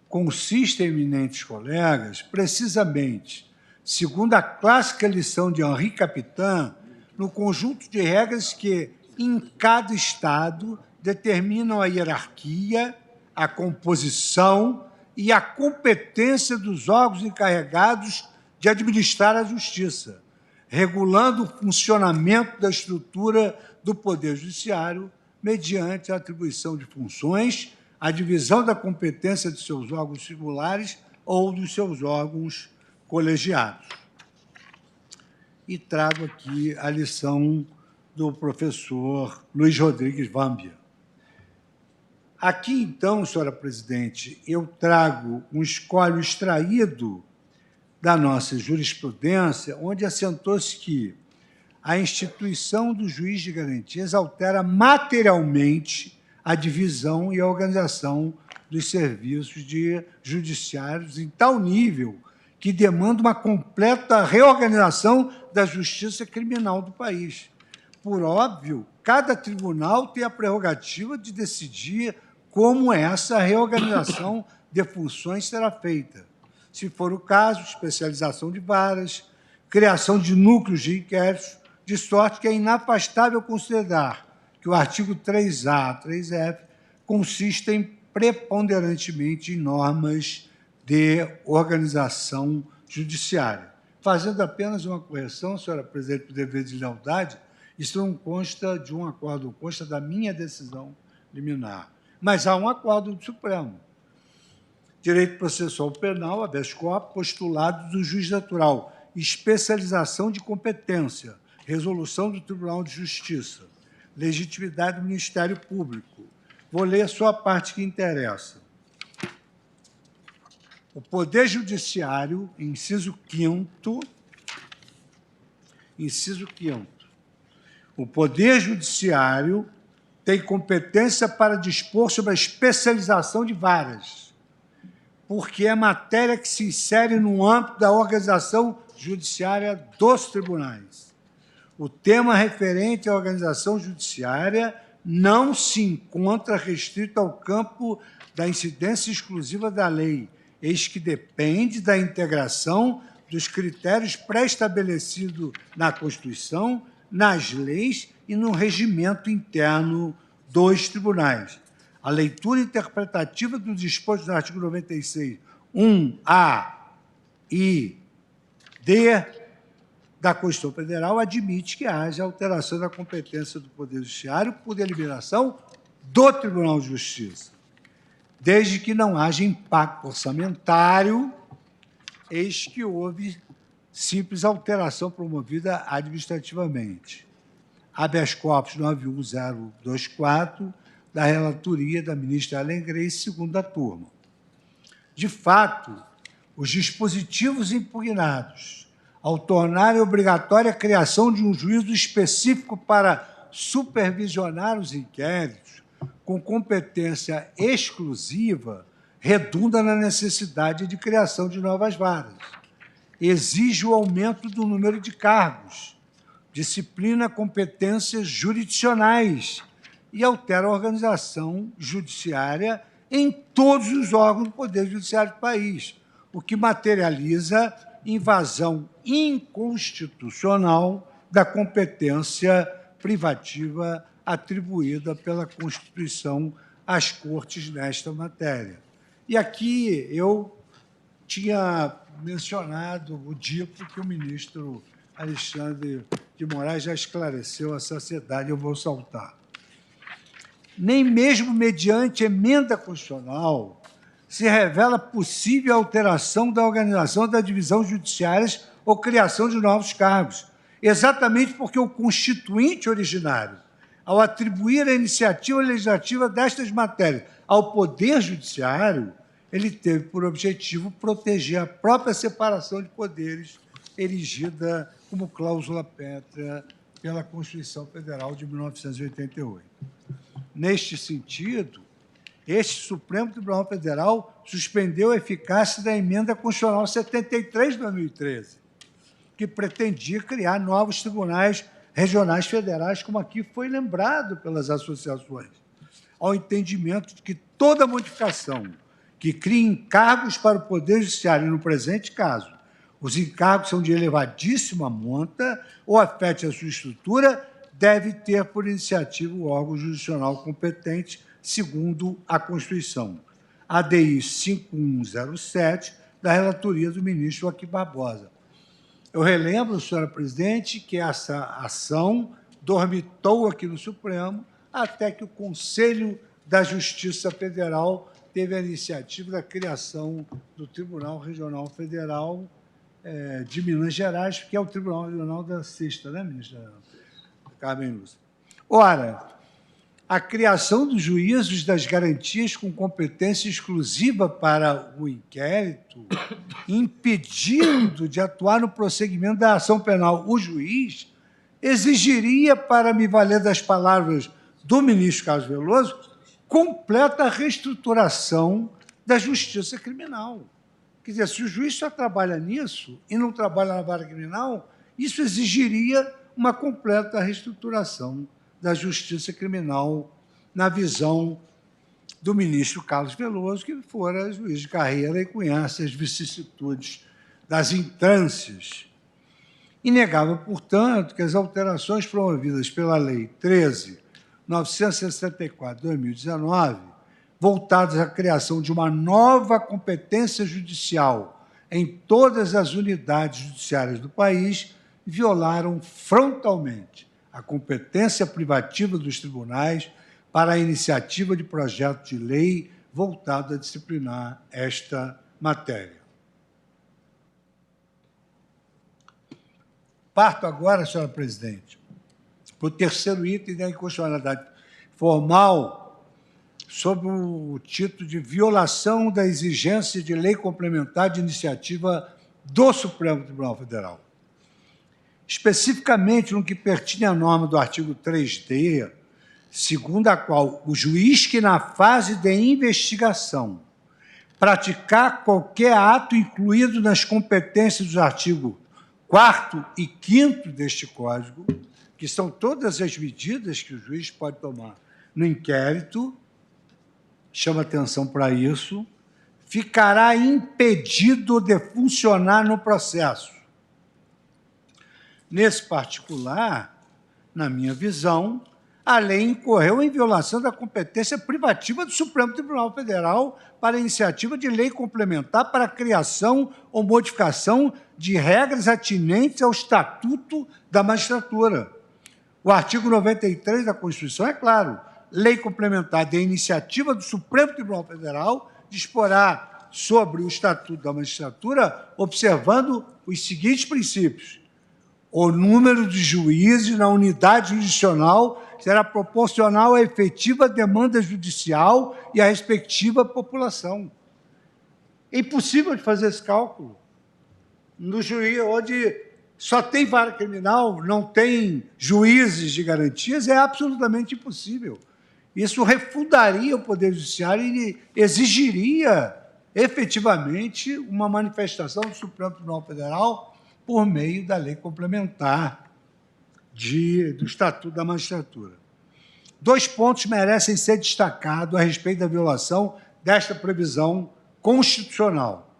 consistem, eminentes colegas, precisamente, segundo a clássica lição de Henri Capitan, no conjunto de regras que, em cada Estado, determinam a hierarquia, a composição e a competência dos órgãos encarregados de administrar a justiça, regulando o funcionamento da estrutura do Poder Judiciário mediante a atribuição de funções, a divisão da competência de seus órgãos singulares ou dos seus órgãos colegiados. E trago aqui a lição do professor Luiz Rodrigues Vambia. Aqui, então, senhora presidente, eu trago um escolho extraído da nossa jurisprudência, onde assentou-se que a instituição do juiz de garantias altera materialmente a divisão e a organização dos serviços judiciários em tal nível que demanda uma completa reorganização da justiça criminal do país. Por óbvio, cada tribunal tem a prerrogativa de decidir como essa reorganização de funções será feita. Se for o caso, especialização de varas, criação de núcleos de inquéritos, de sorte que é inafastável considerar que o artigo 3A, 3F, consistem preponderantemente em normas de organização judiciária. Fazendo apenas uma correção, senhora presidente, por dever de lealdade, isso não consta de um acordo, consta da minha decisão liminar. Mas há um acordo do Supremo. Direito processual penal, habeas corpus, postulado do juiz natural, especialização de competência, resolução do Tribunal de Justiça, legitimidade do Ministério Público. Vou ler só a parte que interessa. O Poder Judiciário, inciso 5º, o Poder Judiciário tem competência para dispor sobre a especialização de varas, porque é matéria que se insere no âmbito da organização judiciária dos tribunais. O tema referente à organização judiciária não se encontra restrito ao campo da incidência exclusiva da lei, eis que depende da integração dos critérios pré-estabelecidos na Constituição, nas leis e no regimento interno dos tribunais. A leitura interpretativa dos dispostos do artigo 96, 1A e D da Constituição Federal admite que haja alteração da competência do Poder Judiciário por deliberação do Tribunal de Justiça, desde que não haja impacto orçamentário, eis que houve simples alteração promovida administrativamente. Habeas corpus 91024, da relatoria da ministra Ellen Grace, segunda turma. De fato, os dispositivos impugnados, ao tornarem obrigatória a criação de um juízo específico para supervisionar os inquéritos com competência exclusiva redunda na necessidade de criação de novas varas. Exige o aumento do número de cargos, disciplina competências jurisdicionais e altera a organização judiciária em todos os órgãos do Poder Judiciário do país, o que materializa invasão inconstitucional da competência privativa atribuída pela Constituição às Cortes nesta matéria. E aqui eu tinha mencionado o dito que o ministro Alexandre de Moraes já esclareceu à sociedade, eu vou saltar. Nem mesmo mediante emenda constitucional se revela possível alteração da organização da divisão judiciárias ou criação de novos cargos, exatamente porque o constituinte originário, ao atribuir a iniciativa legislativa destas matérias ao Poder Judiciário, ele teve por objetivo proteger a própria separação de poderes erigida como cláusula pétrea pela Constituição Federal de 1988. Neste sentido, este Supremo Tribunal Federal suspendeu a eficácia da Emenda Constitucional 73 de 2013, que pretendia criar novos tribunais regionais federais, como aqui foi lembrado pelas associações, ao entendimento de que toda modificação que crie encargos para o Poder Judiciário, no presente caso, os encargos são de elevadíssima monta ou afete a sua estrutura, deve ter por iniciativa o órgão jurisdicional competente, segundo a Constituição. ADI 5107, da relatoria do ministro Joaquim Barbosa. Eu relembro, senhora presidente, que essa ação dormitou aqui no Supremo até que o Conselho da Justiça Federal teve a iniciativa da criação do Tribunal Regional Federal de Minas Gerais, que é o Tribunal Regional da Sexta, né, ministra Carmen Lúcia? Ora, a criação dos juízos das garantias com competência exclusiva para o inquérito, impedindo de atuar no prosseguimento da ação penal o juiz, exigiria, para me valer das palavras do ministro Carlos Veloso, completa reestruturação da justiça criminal. Quer dizer, se o juiz só trabalha nisso e não trabalha na vara criminal, isso exigiria uma completa reestruturação da justiça criminal na visão do ministro Carlos Veloso, que fora juiz de carreira e conhece as vicissitudes das intrâncias. Inegável, portanto, que as alterações promovidas pela Lei 13.964, de 2019, voltadas à criação de uma nova competência judicial em todas as unidades judiciárias do país, violaram frontalmente a competência privativa dos tribunais para a iniciativa de projeto de lei voltado a disciplinar esta matéria. Parto agora, senhora presidente, para o terceiro item da inconstitucionalidade formal, sob o título de violação da exigência de lei complementar de iniciativa do Supremo Tribunal Federal. Especificamente no que pertine à norma do artigo 3D, segundo a qual o juiz que, na fase de investigação, praticar qualquer ato incluído nas competências dos artigos 4º e 5º deste Código, que são todas as medidas que o juiz pode tomar no inquérito, chama atenção para isso, ficará impedido de funcionar no processo. Nesse particular, na minha visão, a lei incorreu em violação da competência privativa do Supremo Tribunal Federal para a iniciativa de lei complementar para a criação ou modificação de regras atinentes ao Estatuto da Magistratura. O artigo 93 da Constituição é claro, lei complementar de iniciativa do Supremo Tribunal Federal disporá sobre o Estatuto da Magistratura, observando os seguintes princípios. O número de juízes na unidade jurisdicional será proporcional à efetiva demanda judicial e à respectiva população. É impossível de fazer esse cálculo. No juiz, onde só tem vara criminal, não tem juízes de garantias, é absolutamente impossível. Isso refundaria o Poder Judiciário e exigiria, efetivamente, uma manifestação do Supremo Tribunal Federal por meio da lei complementar do Estatuto da Magistratura. 2 pontos merecem ser destacados a respeito da violação desta previsão constitucional.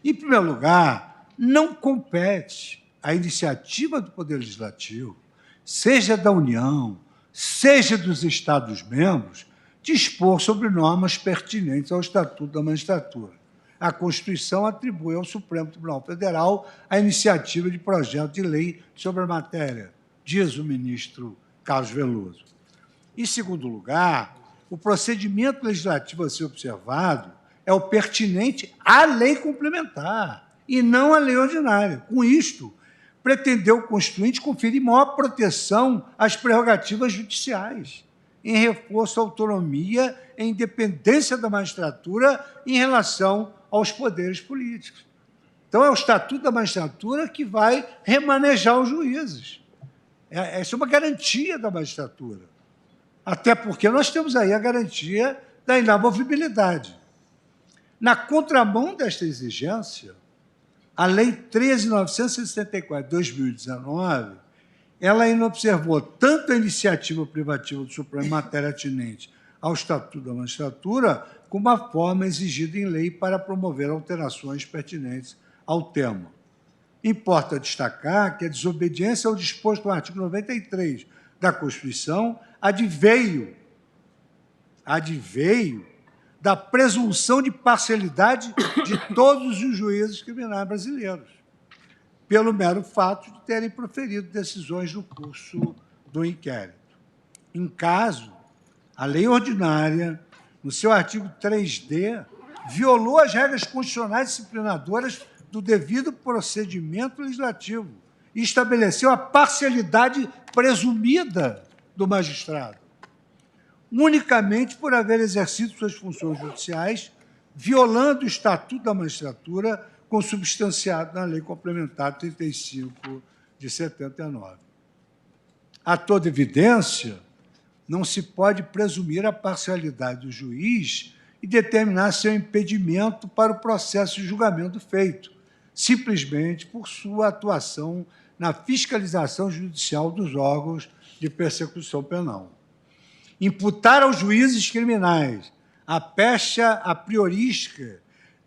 Em primeiro lugar, não compete à iniciativa do Poder Legislativo, seja da União, seja dos Estados-membros, dispor sobre normas pertinentes ao Estatuto da Magistratura. A Constituição atribui ao Supremo Tribunal Federal a iniciativa de projeto de lei sobre a matéria, diz o ministro Carlos Veloso. Em segundo lugar, o procedimento legislativo a ser observado é o pertinente à lei complementar e não à lei ordinária. Com isto, pretendeu o Constituinte conferir maior proteção às prerrogativas judiciais, em reforço à autonomia e independência da magistratura em relação aos poderes políticos. Então, é o Estatuto da Magistratura que vai remanejar os juízes. Essa é uma garantia da magistratura. Até porque nós temos aí a garantia da inamovibilidade. Na contramão desta exigência, a Lei 13.964 de 2019, ela inobservou tanto a iniciativa privativa do Supremo em matéria atinente ao Estatuto da Magistratura, como a forma exigida em lei para promover alterações pertinentes ao tema. Importa destacar que a desobediência ao disposto no artigo 93 da Constituição adveio da presunção de parcialidade de todos os juízes criminais brasileiros, pelo mero fato de terem proferido decisões no curso do inquérito. Em caso, a lei ordinária, no seu artigo 3D, violou as regras constitucionais disciplinadoras do devido procedimento legislativo e estabeleceu a parcialidade presumida do magistrado, unicamente por haver exercido suas funções judiciais, violando o Estatuto da Magistratura, consubstanciado na Lei Complementar 35 de 79. A toda evidência, não se pode presumir a parcialidade do juiz e determinar seu impedimento para o processo de julgamento feito, simplesmente por sua atuação na fiscalização judicial dos órgãos de persecução penal. Imputar aos juízes criminais a pecha a priorística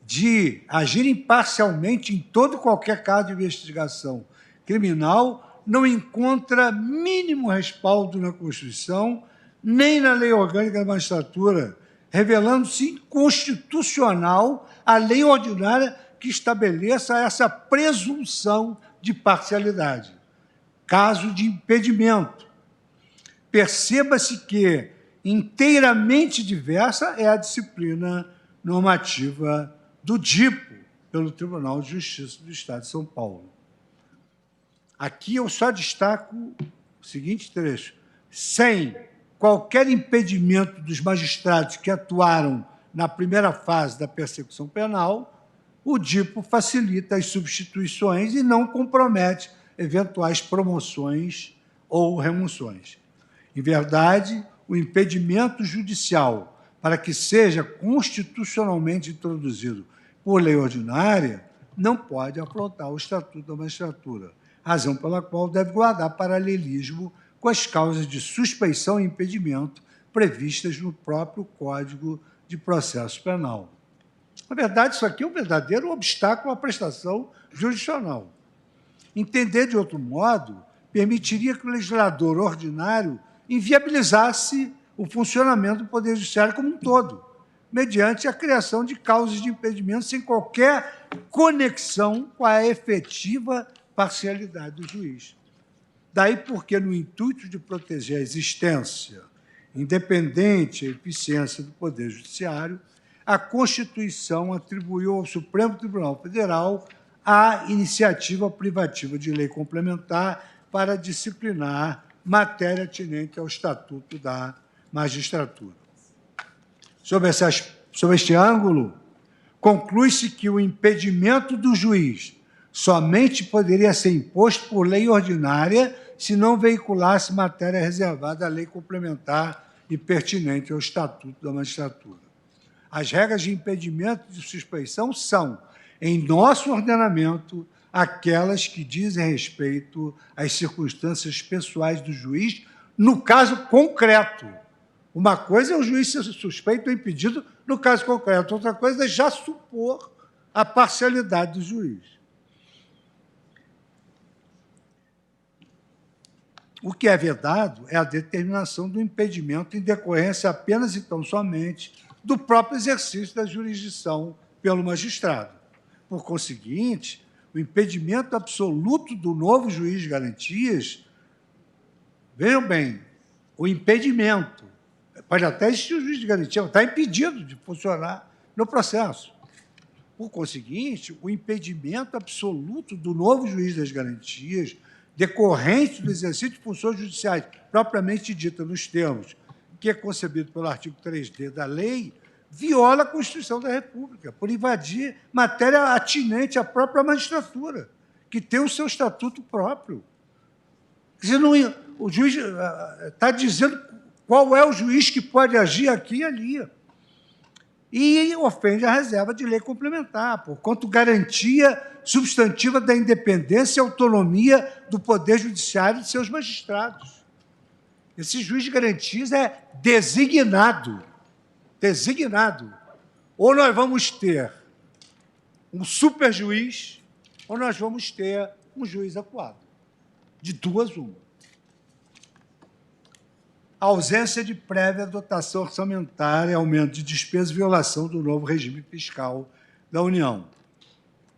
de agirem parcialmente em todo e qualquer caso de investigação criminal não encontra mínimo respaldo na Constituição, nem na Lei Orgânica da Magistratura, revelando-se inconstitucional a lei ordinária que estabeleça essa presunção de parcialidade. Caso de impedimento. Perceba-se que inteiramente diversa é a disciplina normativa do DIPO, pelo Tribunal de Justiça do Estado de São Paulo. Aqui eu só destaco o seguinte trecho: sem qualquer impedimento dos magistrados que atuaram na primeira fase da persecução penal, o DIPO facilita as substituições e não compromete eventuais promoções ou remoções. Em verdade, o impedimento judicial para que seja constitucionalmente introduzido por lei ordinária não pode afrontar o Estatuto da Magistratura, razão pela qual deve guardar paralelismo com as causas de suspeição e impedimento previstas no próprio Código de Processo Penal. Na verdade, isso aqui é um verdadeiro obstáculo à prestação jurisdicional. Entender de outro modo permitiria que o legislador ordinário inviabilizasse o funcionamento do Poder Judiciário como um todo, mediante a criação de causas de impedimento sem qualquer conexão com a efetiva parcialidade do juiz. Daí porque, no intuito de proteger a existência, independente e eficiência do Poder Judiciário, a Constituição atribuiu ao Supremo Tribunal Federal a iniciativa privativa de lei complementar para disciplinar matéria atinente ao Estatuto da Magistratura. Sob este ângulo, conclui-se que o impedimento do juiz somente poderia ser imposto por lei ordinária se não veiculasse matéria reservada à lei complementar e pertinente ao Estatuto da Magistratura. As regras de impedimento de suspeição são, em nosso ordenamento, aquelas que dizem respeito às circunstâncias pessoais do juiz, no caso concreto. Uma coisa é o juiz ser suspeito ou impedido no caso concreto, outra coisa é já supor a parcialidade do juiz. O que é vedado é a determinação do impedimento em decorrência apenas e tão somente do próprio exercício da jurisdição pelo magistrado. Por conseguinte, o impedimento absoluto do novo juiz de garantias, vejam bem, o impedimento, pode até existir o juiz de garantia, está impedido de funcionar no processo. Por conseguinte, o impedimento absoluto do novo juiz das garantias, decorrente do exercício de funções judiciais propriamente dita nos termos, que é concebido pelo artigo 3D da lei, viola a Constituição da República, por invadir matéria atinente à própria magistratura, que tem o seu estatuto próprio. Quer dizer, o juiz está dizendo qual é o juiz que pode agir aqui e ali. E ofende a reserva de lei complementar, porquanto garantia substantiva da independência e autonomia do Poder Judiciário e de seus magistrados. Esse juiz de garantias é designado. Ou nós vamos ter um superjuiz, ou nós vamos ter um juiz acuado. De duas, uma. Ausência de prévia dotação orçamentária, aumento de despesas e violação do novo regime fiscal da União.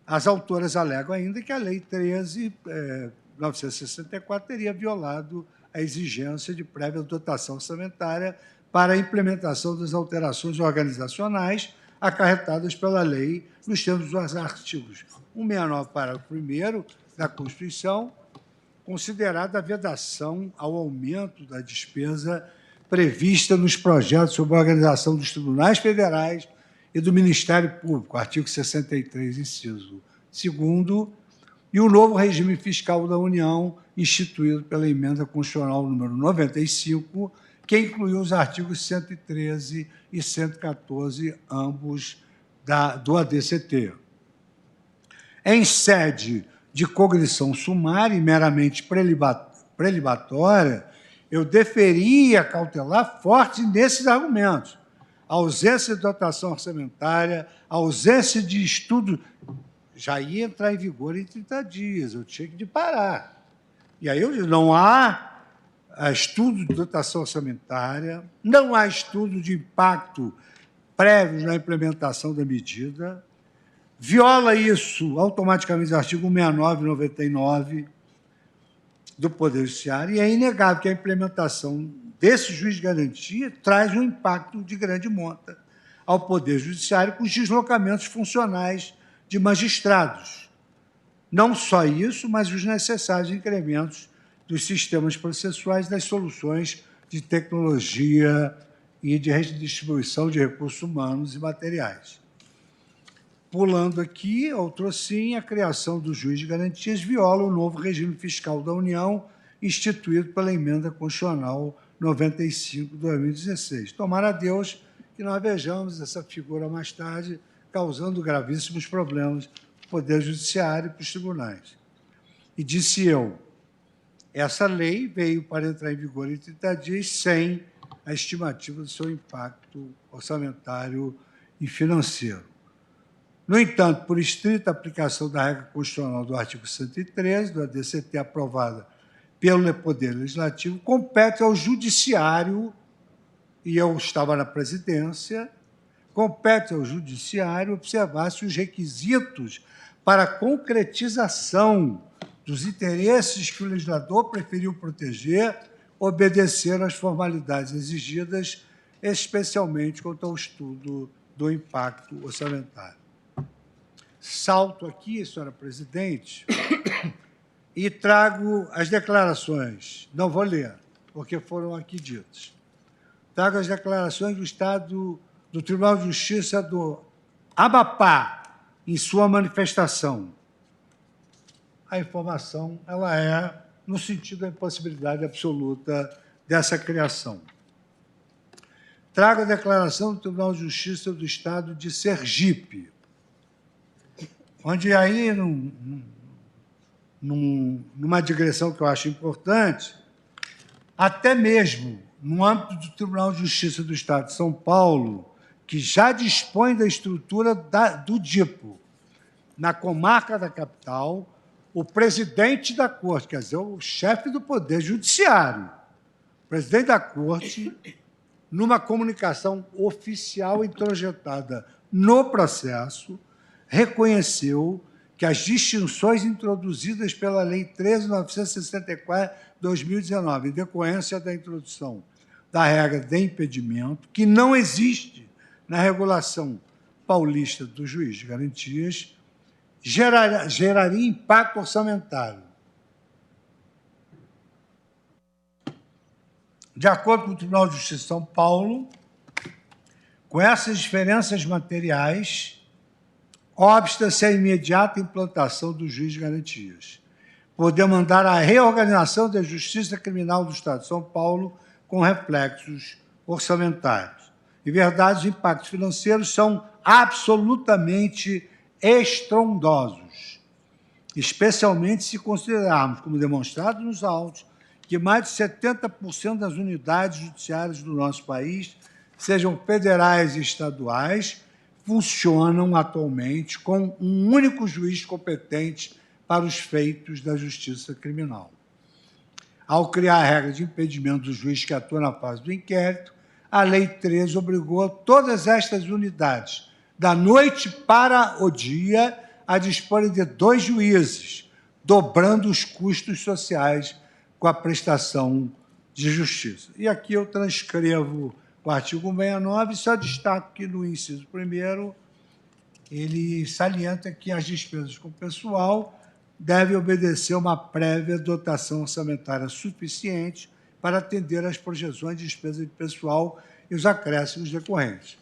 As autoras alegam ainda que a Lei 13.964 teria violado a exigência de prévia dotação orçamentária para a implementação das alterações organizacionais acarretadas pela lei nos termos dos artigos 169, parágrafo 1º da Constituição, considerada a vedação ao aumento da despesa prevista nos projetos sobre a organização dos tribunais federais e do Ministério Público, artigo 63, inciso 2º, e o novo regime fiscal da União, instituído pela Emenda Constitucional número 95, que incluiu os artigos 113 e 114, ambos do ADCT. Em sede de cognição sumária e meramente prelibatória, eu deferia cautelar forte nesses argumentos. A ausência de dotação orçamentária, a ausência de estudo, já ia entrar em vigor em 30 dias, eu tinha que parar. E aí eu digo, não há estudo de dotação orçamentária, não há estudo de impacto prévio na implementação da medida, viola isso automaticamente o artigo 169 e 99 do Poder Judiciário, e é inegável que a implementação desse juiz de garantia traz um impacto de grande monta ao Poder Judiciário com os deslocamentos funcionais de magistrados. Não só isso, mas os necessários incrementos dos sistemas processuais das soluções de tecnologia e de redistribuição de recursos humanos e materiais. Pulando aqui, outrossim, a criação do juiz de garantias viola o novo regime fiscal da União, instituído pela Emenda Constitucional 95 de 2016. Tomara a Deus que nós vejamos essa figura mais tarde, causando gravíssimos problemas para o Poder Judiciário e para os tribunais. E disse eu, essa lei veio para entrar em vigor em 30 dias sem a estimativa do seu impacto orçamentário e financeiro. No entanto, por estrita aplicação da regra constitucional do artigo 113 do ADCT, aprovada pelo Poder Legislativo, compete ao Judiciário, e eu estava na presidência, compete ao Judiciário observar se os requisitos para a concretização dos interesses que o legislador preferiu proteger obedeceram às formalidades exigidas, especialmente quanto ao estudo do impacto orçamentário. Salto aqui, senhora presidente, e trago as declarações. Não vou ler, porque foram aqui ditas. Trago as declarações do Estado do Tribunal de Justiça do Amapá, em sua manifestação. a informação ela é no sentido da impossibilidade absoluta dessa criação. Trago a declaração do Tribunal de Justiça do Estado de Sergipe, onde aí, numa digressão que eu acho importante, até mesmo no âmbito do Tribunal de Justiça do Estado de São Paulo, que já dispõe da estrutura do DIPO, na comarca da capital, o presidente da Corte, quer dizer, o chefe do Poder Judiciário, o presidente da Corte, numa comunicação oficial introjetada no processo, reconheceu que as distinções introduzidas pela Lei 13.964/2019, em decorrência da introdução da regra de impedimento, que não existe na regulação paulista do juiz de garantias, geraria impacto orçamentário. De acordo com o Tribunal de Justiça de São Paulo, com essas diferenças materiais, obsta-se a imediata implantação do juiz de garantias, por demandar a reorganização da Justiça Criminal do Estado de São Paulo com reflexos orçamentários. Em verdade, os impactos financeiros são absolutamente estrondosos, especialmente se considerarmos, como demonstrado nos autos, que mais de 70% das unidades judiciárias do nosso país, sejam federais e estaduais, funcionam atualmente com um único juiz competente para os feitos da justiça criminal. Ao criar a regra de impedimento do juiz que atua na fase do inquérito, a Lei 13 obrigou todas estas unidades, da noite para o dia, a disporem de 2 juízes, dobrando os custos sociais com a prestação de justiça. E aqui eu transcrevo o artigo 69 e só destaco que, no inciso 1º, ele salienta que as despesas com pessoal devem obedecer uma prévia dotação orçamentária suficiente para atender às projeções de despesa de pessoal e os acréscimos decorrentes.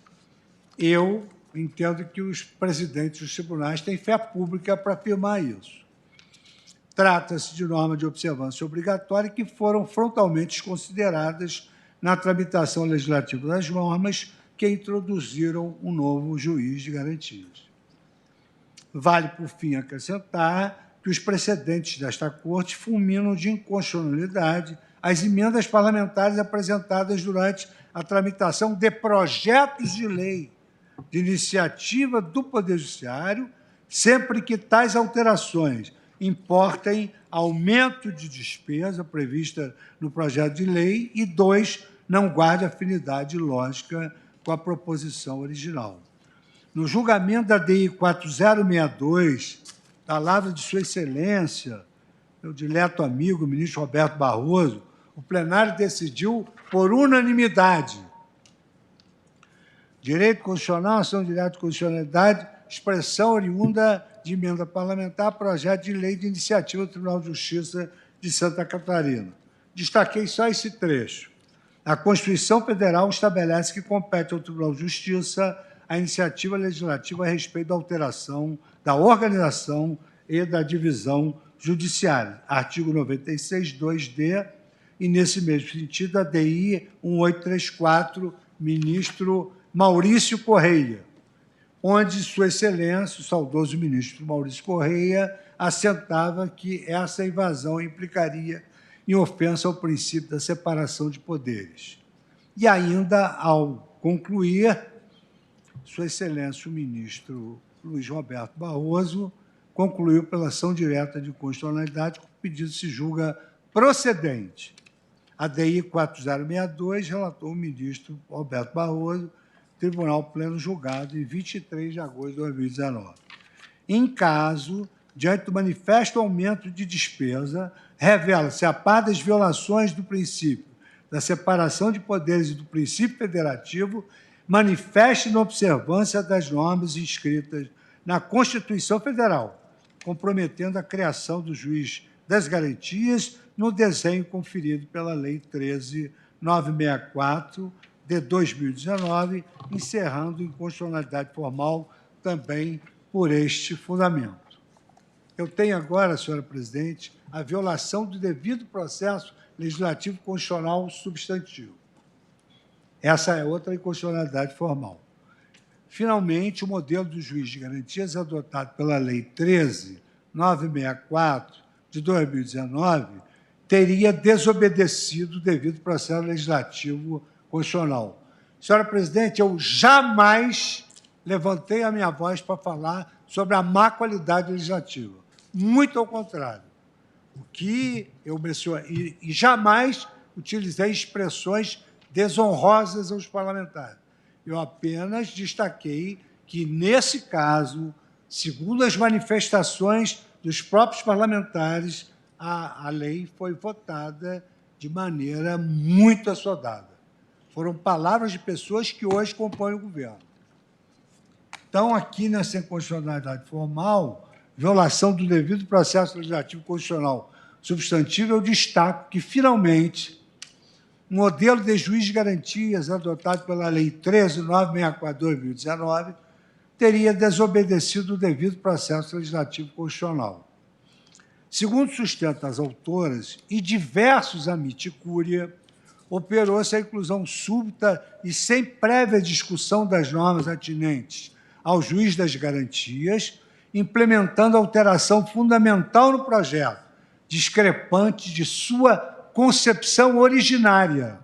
Eu entendo que os presidentes dos tribunais têm fé pública para afirmar isso. Trata-se de norma de observância obrigatória que foram frontalmente desconsideradas na tramitação legislativa das normas que introduziram um novo juiz de garantias. Vale, por fim, acrescentar que os precedentes desta Corte fulminam de inconstitucionalidade as emendas parlamentares apresentadas durante a tramitação de projetos de lei de iniciativa do Poder Judiciário, sempre que tais alterações importem aumento de despesa prevista no projeto de lei e, 2, não guarde afinidade lógica com a proposição original. No julgamento da DI 4062, palavra de Sua Excelência, meu dileto amigo, o ministro Roberto Barroso, o plenário decidiu por unanimidade. Direito constitucional, ação direta de constitucionalidade, expressão oriunda de emenda parlamentar, projeto de lei de iniciativa do Tribunal de Justiça de Santa Catarina. Destaquei só esse trecho. A Constituição Federal estabelece que compete ao Tribunal de Justiça a iniciativa legislativa a respeito da alteração da organização e da divisão judiciária. Artigo 96, 2d, e, nesse mesmo sentido, a DI 1834, ministro Maurício Correia, onde Sua Excelência, o saudoso ministro Maurício Correia, assentava que essa invasão implicaria em ofensa ao princípio da separação de poderes. E ainda, ao concluir, Sua Excelência, o ministro Luiz Roberto Barroso, concluiu pela ação direta de constitucionalidade que o pedido se julga procedente. A DI 4062 relatou o ministro Roberto Barroso, Tribunal Pleno julgado em 23 de agosto de 2019. Em caso, diante do manifesto aumento de despesa, revela-se, a par das violações do princípio da separação de poderes e do princípio federativo, manifeste na observância das normas inscritas na Constituição Federal, comprometendo a criação do juiz das garantias no desenho conferido pela Lei 13.964, de 2019, encerrando inconstitucionalidade formal também por este fundamento. eu tenho agora, senhora presidente, a violação do devido processo legislativo constitucional substantivo. Essa é outra inconstitucionalidade formal. Finalmente, o modelo do juiz de garantias adotado pela Lei 13.964, de 2019, teria desobedecido o devido processo legislativo constitucional. Senhora presidente, eu jamais levantei a minha voz para falar sobre a má qualidade legislativa. Muito ao contrário. O que eu mencionei, e jamais utilizei expressões desonrosas aos parlamentares. Eu apenas destaquei que, nesse caso, segundo as manifestações dos próprios parlamentares, a lei foi votada de maneira muito assodada. Foram palavras de pessoas que hoje compõem o governo. Então, aqui nessa inconstitucionalidade formal, violação do devido processo legislativo constitucional substantivo, eu destaco que, finalmente, o modelo de juiz de garantias adotado pela Lei 13.964/2019 teria desobedecido o devido processo legislativo constitucional. Segundo sustentam as autoras e diversos amiti curia, operou-se a inclusão súbita e sem prévia discussão das normas atinentes ao juiz das garantias, implementando alteração fundamental no projeto, discrepante de sua concepção originária.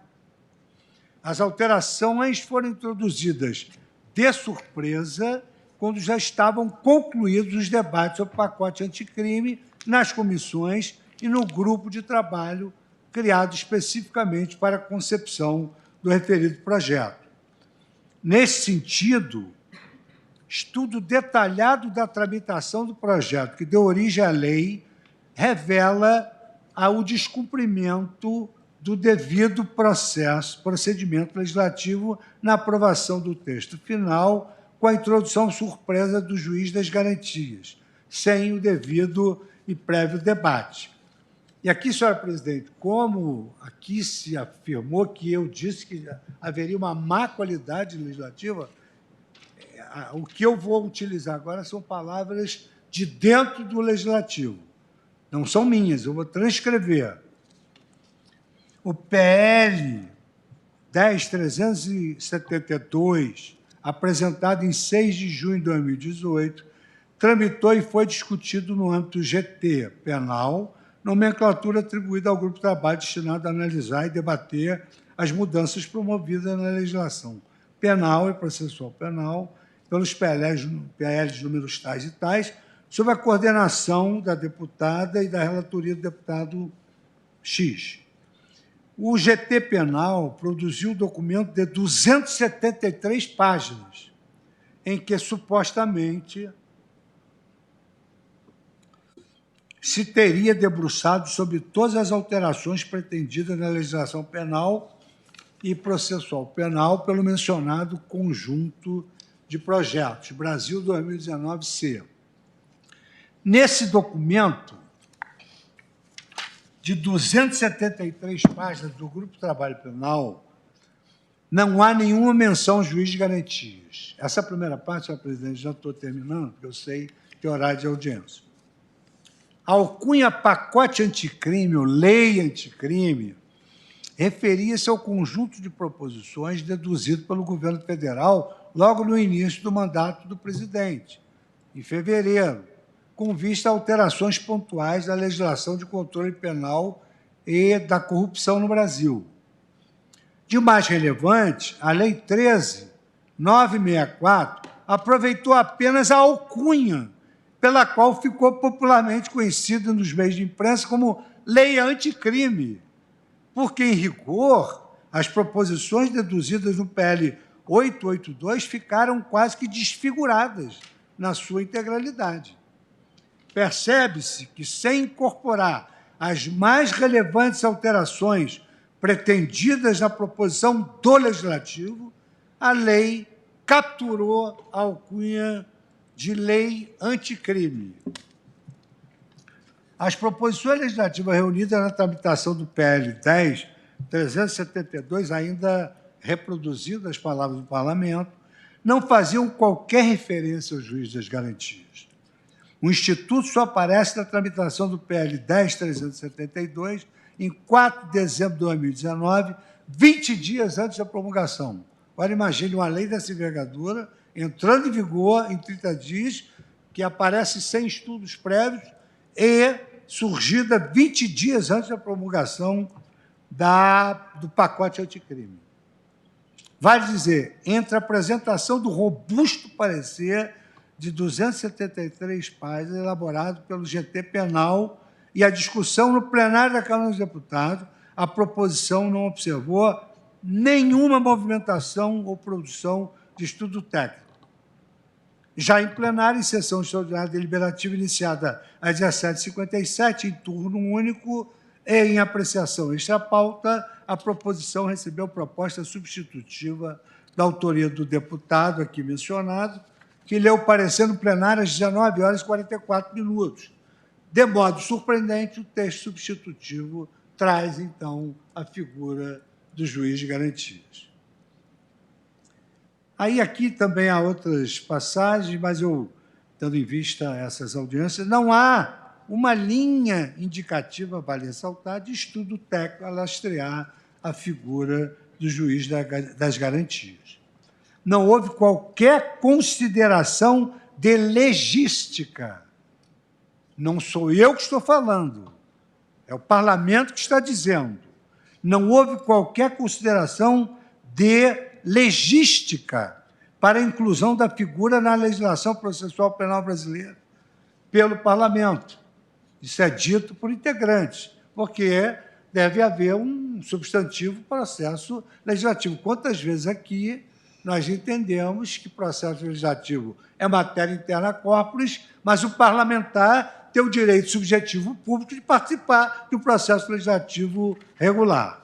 As alterações foram introduzidas de surpresa quando já estavam concluídos os debates sobre o pacote anticrime nas comissões e no grupo de trabalho criado especificamente para a concepção do referido projeto. Nesse sentido, estudo detalhado da tramitação do projeto que deu origem à lei revela o descumprimento do devido procedimento legislativo na aprovação do texto final, com a introdução surpresa do juiz das garantias, sem o devido e prévio debate. E aqui, senhora presidente, como aqui se afirmou que eu disse que haveria uma má qualidade legislativa, o que eu vou utilizar agora são palavras de dentro do legislativo. Não são minhas, eu vou transcrever. O PL 10.372, apresentado em 6 de junho de 2018, tramitou e foi discutido no âmbito GT penal, nomenclatura atribuída ao grupo de trabalho destinado a analisar e debater as mudanças promovidas na legislação penal e processual penal pelos PLs números tais e tais, sob a coordenação da deputada e da relatoria do deputado X. O GT penal produziu um documento de 273 páginas, em que, supostamente, se teria debruçado sobre todas as alterações pretendidas na legislação penal e processual penal pelo mencionado conjunto de projetos, Brasil 2019-C. Nesse documento, de 273 páginas do Grupo de Trabalho Penal, não há nenhuma menção ao juiz de garantias. Essa primeira parte, senhora presidente, já estou terminando, porque eu sei que é horário de audiência. A alcunha pacote anticrime, ou lei anticrime, referia-se ao conjunto de proposições deduzido pelo governo federal logo no início do mandato do presidente, em fevereiro, com vista a alterações pontuais da legislação de controle penal e da corrupção no Brasil. De mais relevante, a Lei 13.964 aproveitou apenas a alcunha, pela qual ficou popularmente conhecida nos meios de imprensa como Lei Anticrime, porque, em rigor, as proposições deduzidas no PL 882 ficaram quase que desfiguradas na sua integralidade. Percebe-se que, sem incorporar as mais relevantes alterações pretendidas na proposição do Legislativo, a lei capturou a alcunha de lei anticrime. As proposições legislativas reunidas na tramitação do PL 10.372, ainda reproduzidas as palavras do Parlamento, não faziam qualquer referência ao juiz das garantias. O Instituto só aparece na tramitação do PL 10.372, em 4 de dezembro de 2019, 20 dias antes da promulgação. Agora, imagine uma lei dessa envergadura entrando em vigor em 30 dias, que aparece sem estudos prévios e surgida 20 dias antes da promulgação do pacote anticrime. Vale dizer, entre a apresentação do robusto parecer de 273 páginas, elaborado pelo GT Penal, e a discussão no plenário da Câmara dos Deputados, a proposição não observou nenhuma movimentação ou produção de estudo técnico. Já em plenário, em sessão extraordinária deliberativa iniciada às 17h57, em turno único, e em apreciação extra-pauta, a proposição recebeu proposta substitutiva da autoria do deputado aqui mencionado, que leu o parecer no plenário às 19h44. De modo surpreendente, o texto substitutivo traz, então, a figura do juiz de garantias. Aí, aqui também há outras passagens, mas eu, tendo em vista essas audiências, não há uma linha indicativa, vale ressaltar, de estudo técnico a lastrear a figura do juiz das garantias. Não houve qualquer consideração de legística. Não sou eu que estou falando, é o parlamento que está dizendo. Não houve qualquer consideração de legística para a inclusão da figura na legislação processual penal brasileira pelo parlamento. Isso é dito por integrantes, porque deve haver um substantivo processo legislativo. Quantas vezes aqui nós entendemos que processo legislativo é matéria interna corporis, mas o parlamentar tem o direito subjetivo público de participar do processo legislativo regular.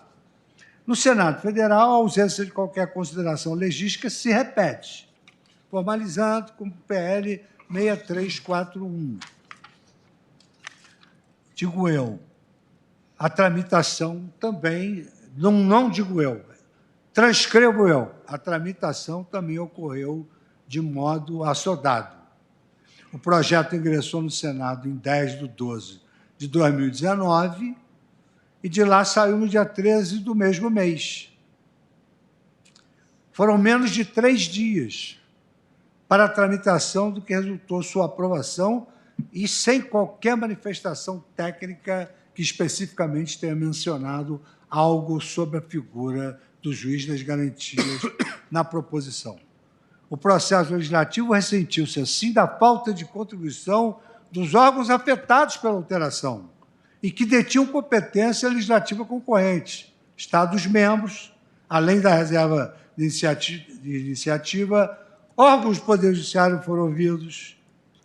No Senado Federal, a ausência de qualquer consideração legística se repete, formalizando como PL 6341. Digo eu, a tramitação também, não digo eu, transcrevo eu, a tramitação também ocorreu de modo assodado. O projeto ingressou no Senado em 10/12/2019 e de lá saiu no dia 13 do mesmo mês. Foram menos de 3 dias para a tramitação do que resultou sua aprovação e sem qualquer manifestação técnica que especificamente tenha mencionado algo sobre a figura do juiz das garantias na proposição. O processo legislativo ressentiu-se, assim, da falta de contribuição dos órgãos afetados pela alteração e que detinham competência legislativa concorrente, Estados-membros, além da reserva de iniciativa, órgãos do Poder Judiciário foram ouvidos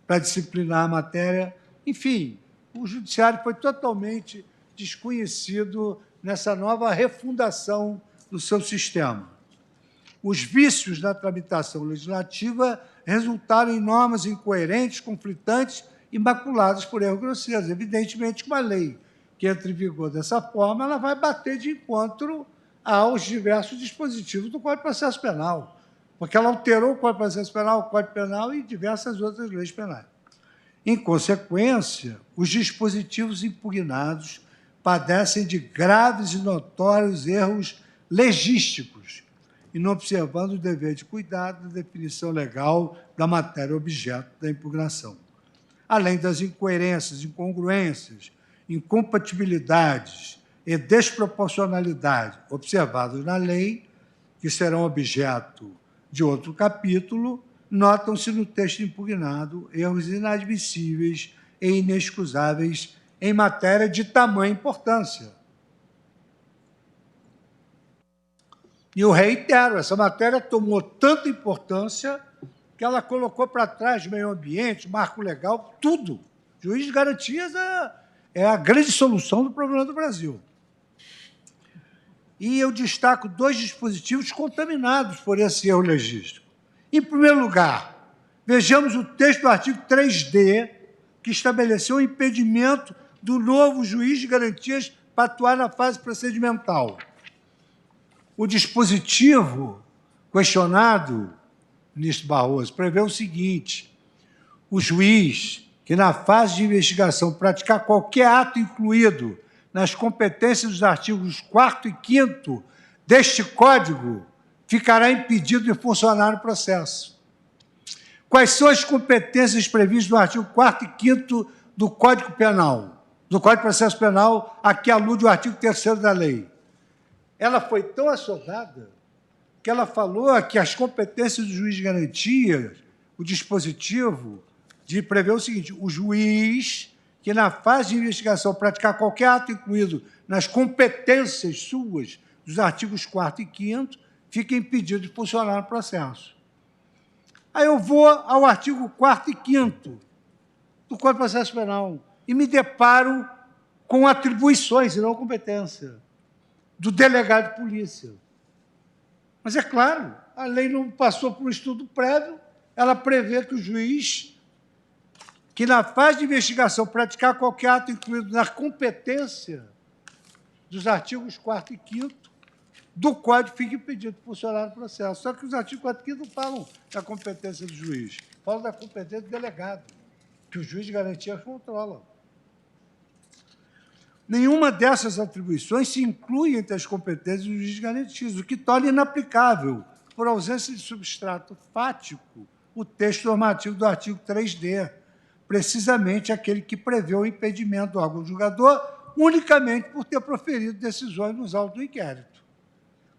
para disciplinar a matéria. Enfim, o Judiciário foi totalmente desconhecido nessa nova refundação do seu sistema. Os vícios da tramitação legislativa resultaram em normas incoerentes, conflitantes e maculadas por erros grosseiros. Evidentemente que uma lei que entra em vigor dessa forma, ela vai bater de encontro aos diversos dispositivos do Código de Processo Penal, porque ela alterou o Código de Processo Penal, o Código Penal e diversas outras leis penais. Em consequência, os dispositivos impugnados padecem de graves e notórios erros legísticos, e não observando o dever de cuidado da definição legal da matéria objeto da impugnação. Além das incoerências, incongruências, incompatibilidades e desproporcionalidade observados na lei, que serão objeto de outro capítulo, notam-se no texto impugnado erros inadmissíveis e inexcusáveis em matéria de tamanha importância. E eu reitero, essa matéria tomou tanta importância que ela colocou para trás meio ambiente, marco legal, tudo. Juiz de garantias é a grande solução do problema do Brasil. E eu destaco 2 dispositivos contaminados por esse erro legístico. Em primeiro lugar, vejamos o texto do artigo 3D, que estabeleceu o impedimento do novo juiz de garantias para atuar na fase procedimental. O dispositivo questionado, ministro Barroso, prevê o seguinte: o juiz que, na fase de investigação, praticar qualquer ato incluído nas competências dos artigos 4º e 5º deste Código, ficará impedido de funcionar no processo. Quais são as competências previstas no artigo 4º e 5º do Código Penal, do Código de Processo Penal, a que alude o artigo 3º da lei? Ela foi tão assodada que ela falou que as competências do juiz de garantia, o dispositivo, de prever o seguinte: o juiz que, na fase de investigação, praticar qualquer ato incluído nas competências suas dos artigos 4º e 5º, fica impedido de funcionar no processo. Aí eu vou ao artigo 4º e 5º do Código de Processo Penal e me deparo com atribuições e não competência do delegado de polícia. Mas, é claro, a lei não passou por um estudo prévio, ela prevê que o juiz que, na fase de investigação, praticar qualquer ato incluído na competência dos artigos 4º e 5º do Código, fica impedido de funcionar no processo. Só que os artigos 4º e 5º não falam da competência do juiz, falam da competência do delegado, que o juiz de garantia controla. Nenhuma dessas atribuições se inclui entre as competências do juiz de garantias, o que torna inaplicável, por ausência de substrato fático, o texto normativo do artigo 3D, precisamente aquele que prevê o impedimento do órgão julgador unicamente por ter proferido decisões nos autos do inquérito.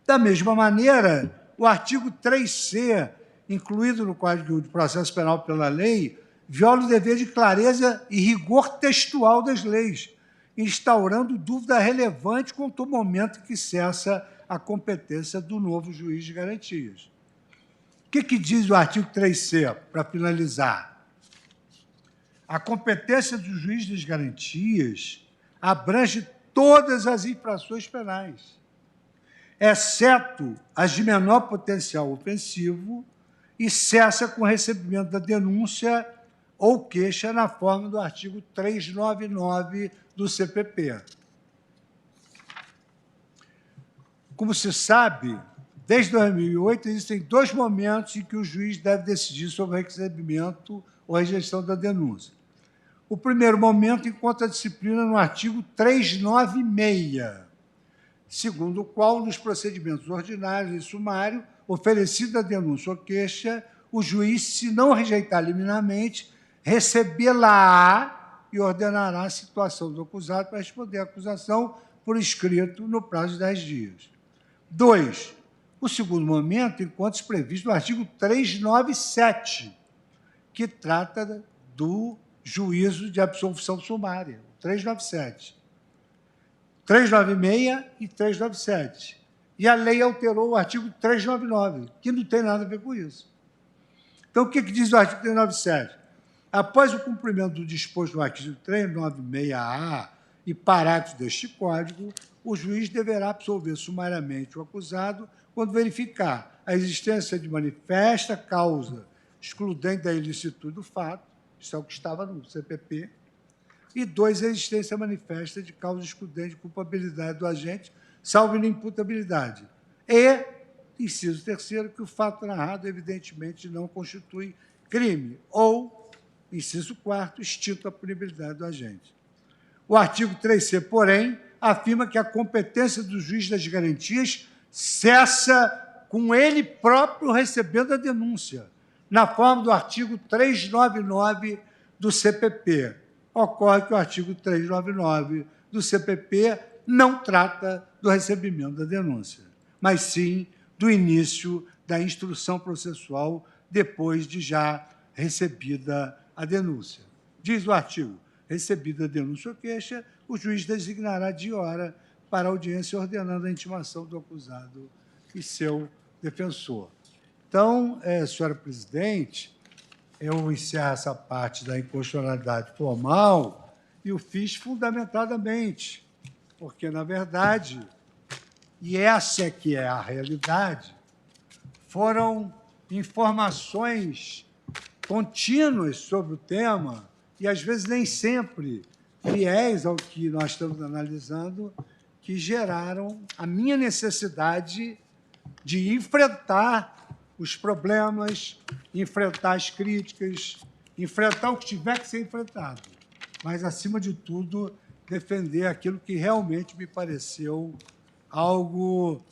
Da mesma maneira, o artigo 3C, incluído no Código de Processo Penal pela lei, viola o dever de clareza e rigor textual das leis, instaurando dúvida relevante quanto ao momento em que cessa a competência do novo juiz de garantias. O que diz o artigo 3C, para finalizar? A competência do juiz das garantias abrange todas as infrações penais, exceto as de menor potencial ofensivo, e cessa com o recebimento da denúncia ou queixa na forma do artigo 399 do CPP. Como se sabe, desde 2008, existem 2 momentos em que o juiz deve decidir sobre o recebimento ou rejeição da denúncia. O primeiro momento encontra a disciplina no artigo 396, segundo o qual, nos procedimentos ordinários e sumário, oferecida a denúncia ou queixa, o juiz, se não rejeitar liminarmente, recebê-la-á e ordenará a situação do acusado para responder à acusação por escrito no prazo de 10 dias. 2. O segundo momento encontra-se previsto no artigo 397, que trata do juízo de absolvição sumária, 397. 396 e 397. E a lei alterou o artigo 399, que não tem nada a ver com isso. Então, o que diz o artigo 397? Após o cumprimento do disposto no artigo 396-A e parágrafos deste Código, o juiz deverá absolver sumariamente o acusado quando verificar a existência de manifesta causa excludente da ilicitude do fato, isso é o que estava no CPP, e 2, a existência manifesta de causa excludente de culpabilidade do agente, salvo inimputabilidade. E, inciso 3º, que o fato narrado, evidentemente, não constitui crime, ou, inciso 4º, extinto a punibilidade do agente. O artigo 3C, porém, afirma que a competência do juiz das garantias cessa com ele próprio recebendo a denúncia, na forma do artigo 399 do CPP. Ocorre que o artigo 399 do CPP não trata do recebimento da denúncia, mas sim do início da instrução processual depois de já recebida a denúncia. Diz o artigo: recebida a denúncia ou queixa, o juiz designará de hora para a audiência ordenando a intimação do acusado e seu defensor. Então, senhora presidente, eu encerro essa parte da inconstitucionalidade formal e o fiz fundamentadamente, porque, na verdade, e essa é que é a realidade, foram informações contínuas sobre o tema e, às vezes, nem sempre fiéis ao que nós estamos analisando, que geraram a minha necessidade de enfrentar os problemas, enfrentar as críticas, enfrentar o que tiver que ser enfrentado, mas, acima de tudo, defender aquilo que realmente me pareceu algo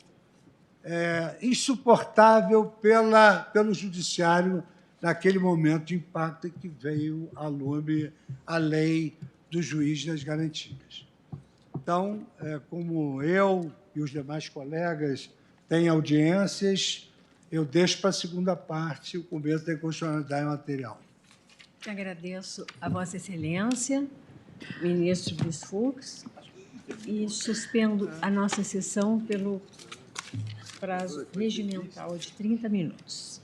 insuportável pelo Judiciário naquele momento de impacto em que veio a lume a lei do juiz das garantias. Então, como eu e os demais colegas têm audiências, eu deixo para a segunda parte o começo da inconstitucionalidade material. Agradeço a Vossa Excelência, ministro Luiz Fux, e suspendo a nossa sessão pelo prazo regimental de 30 minutos.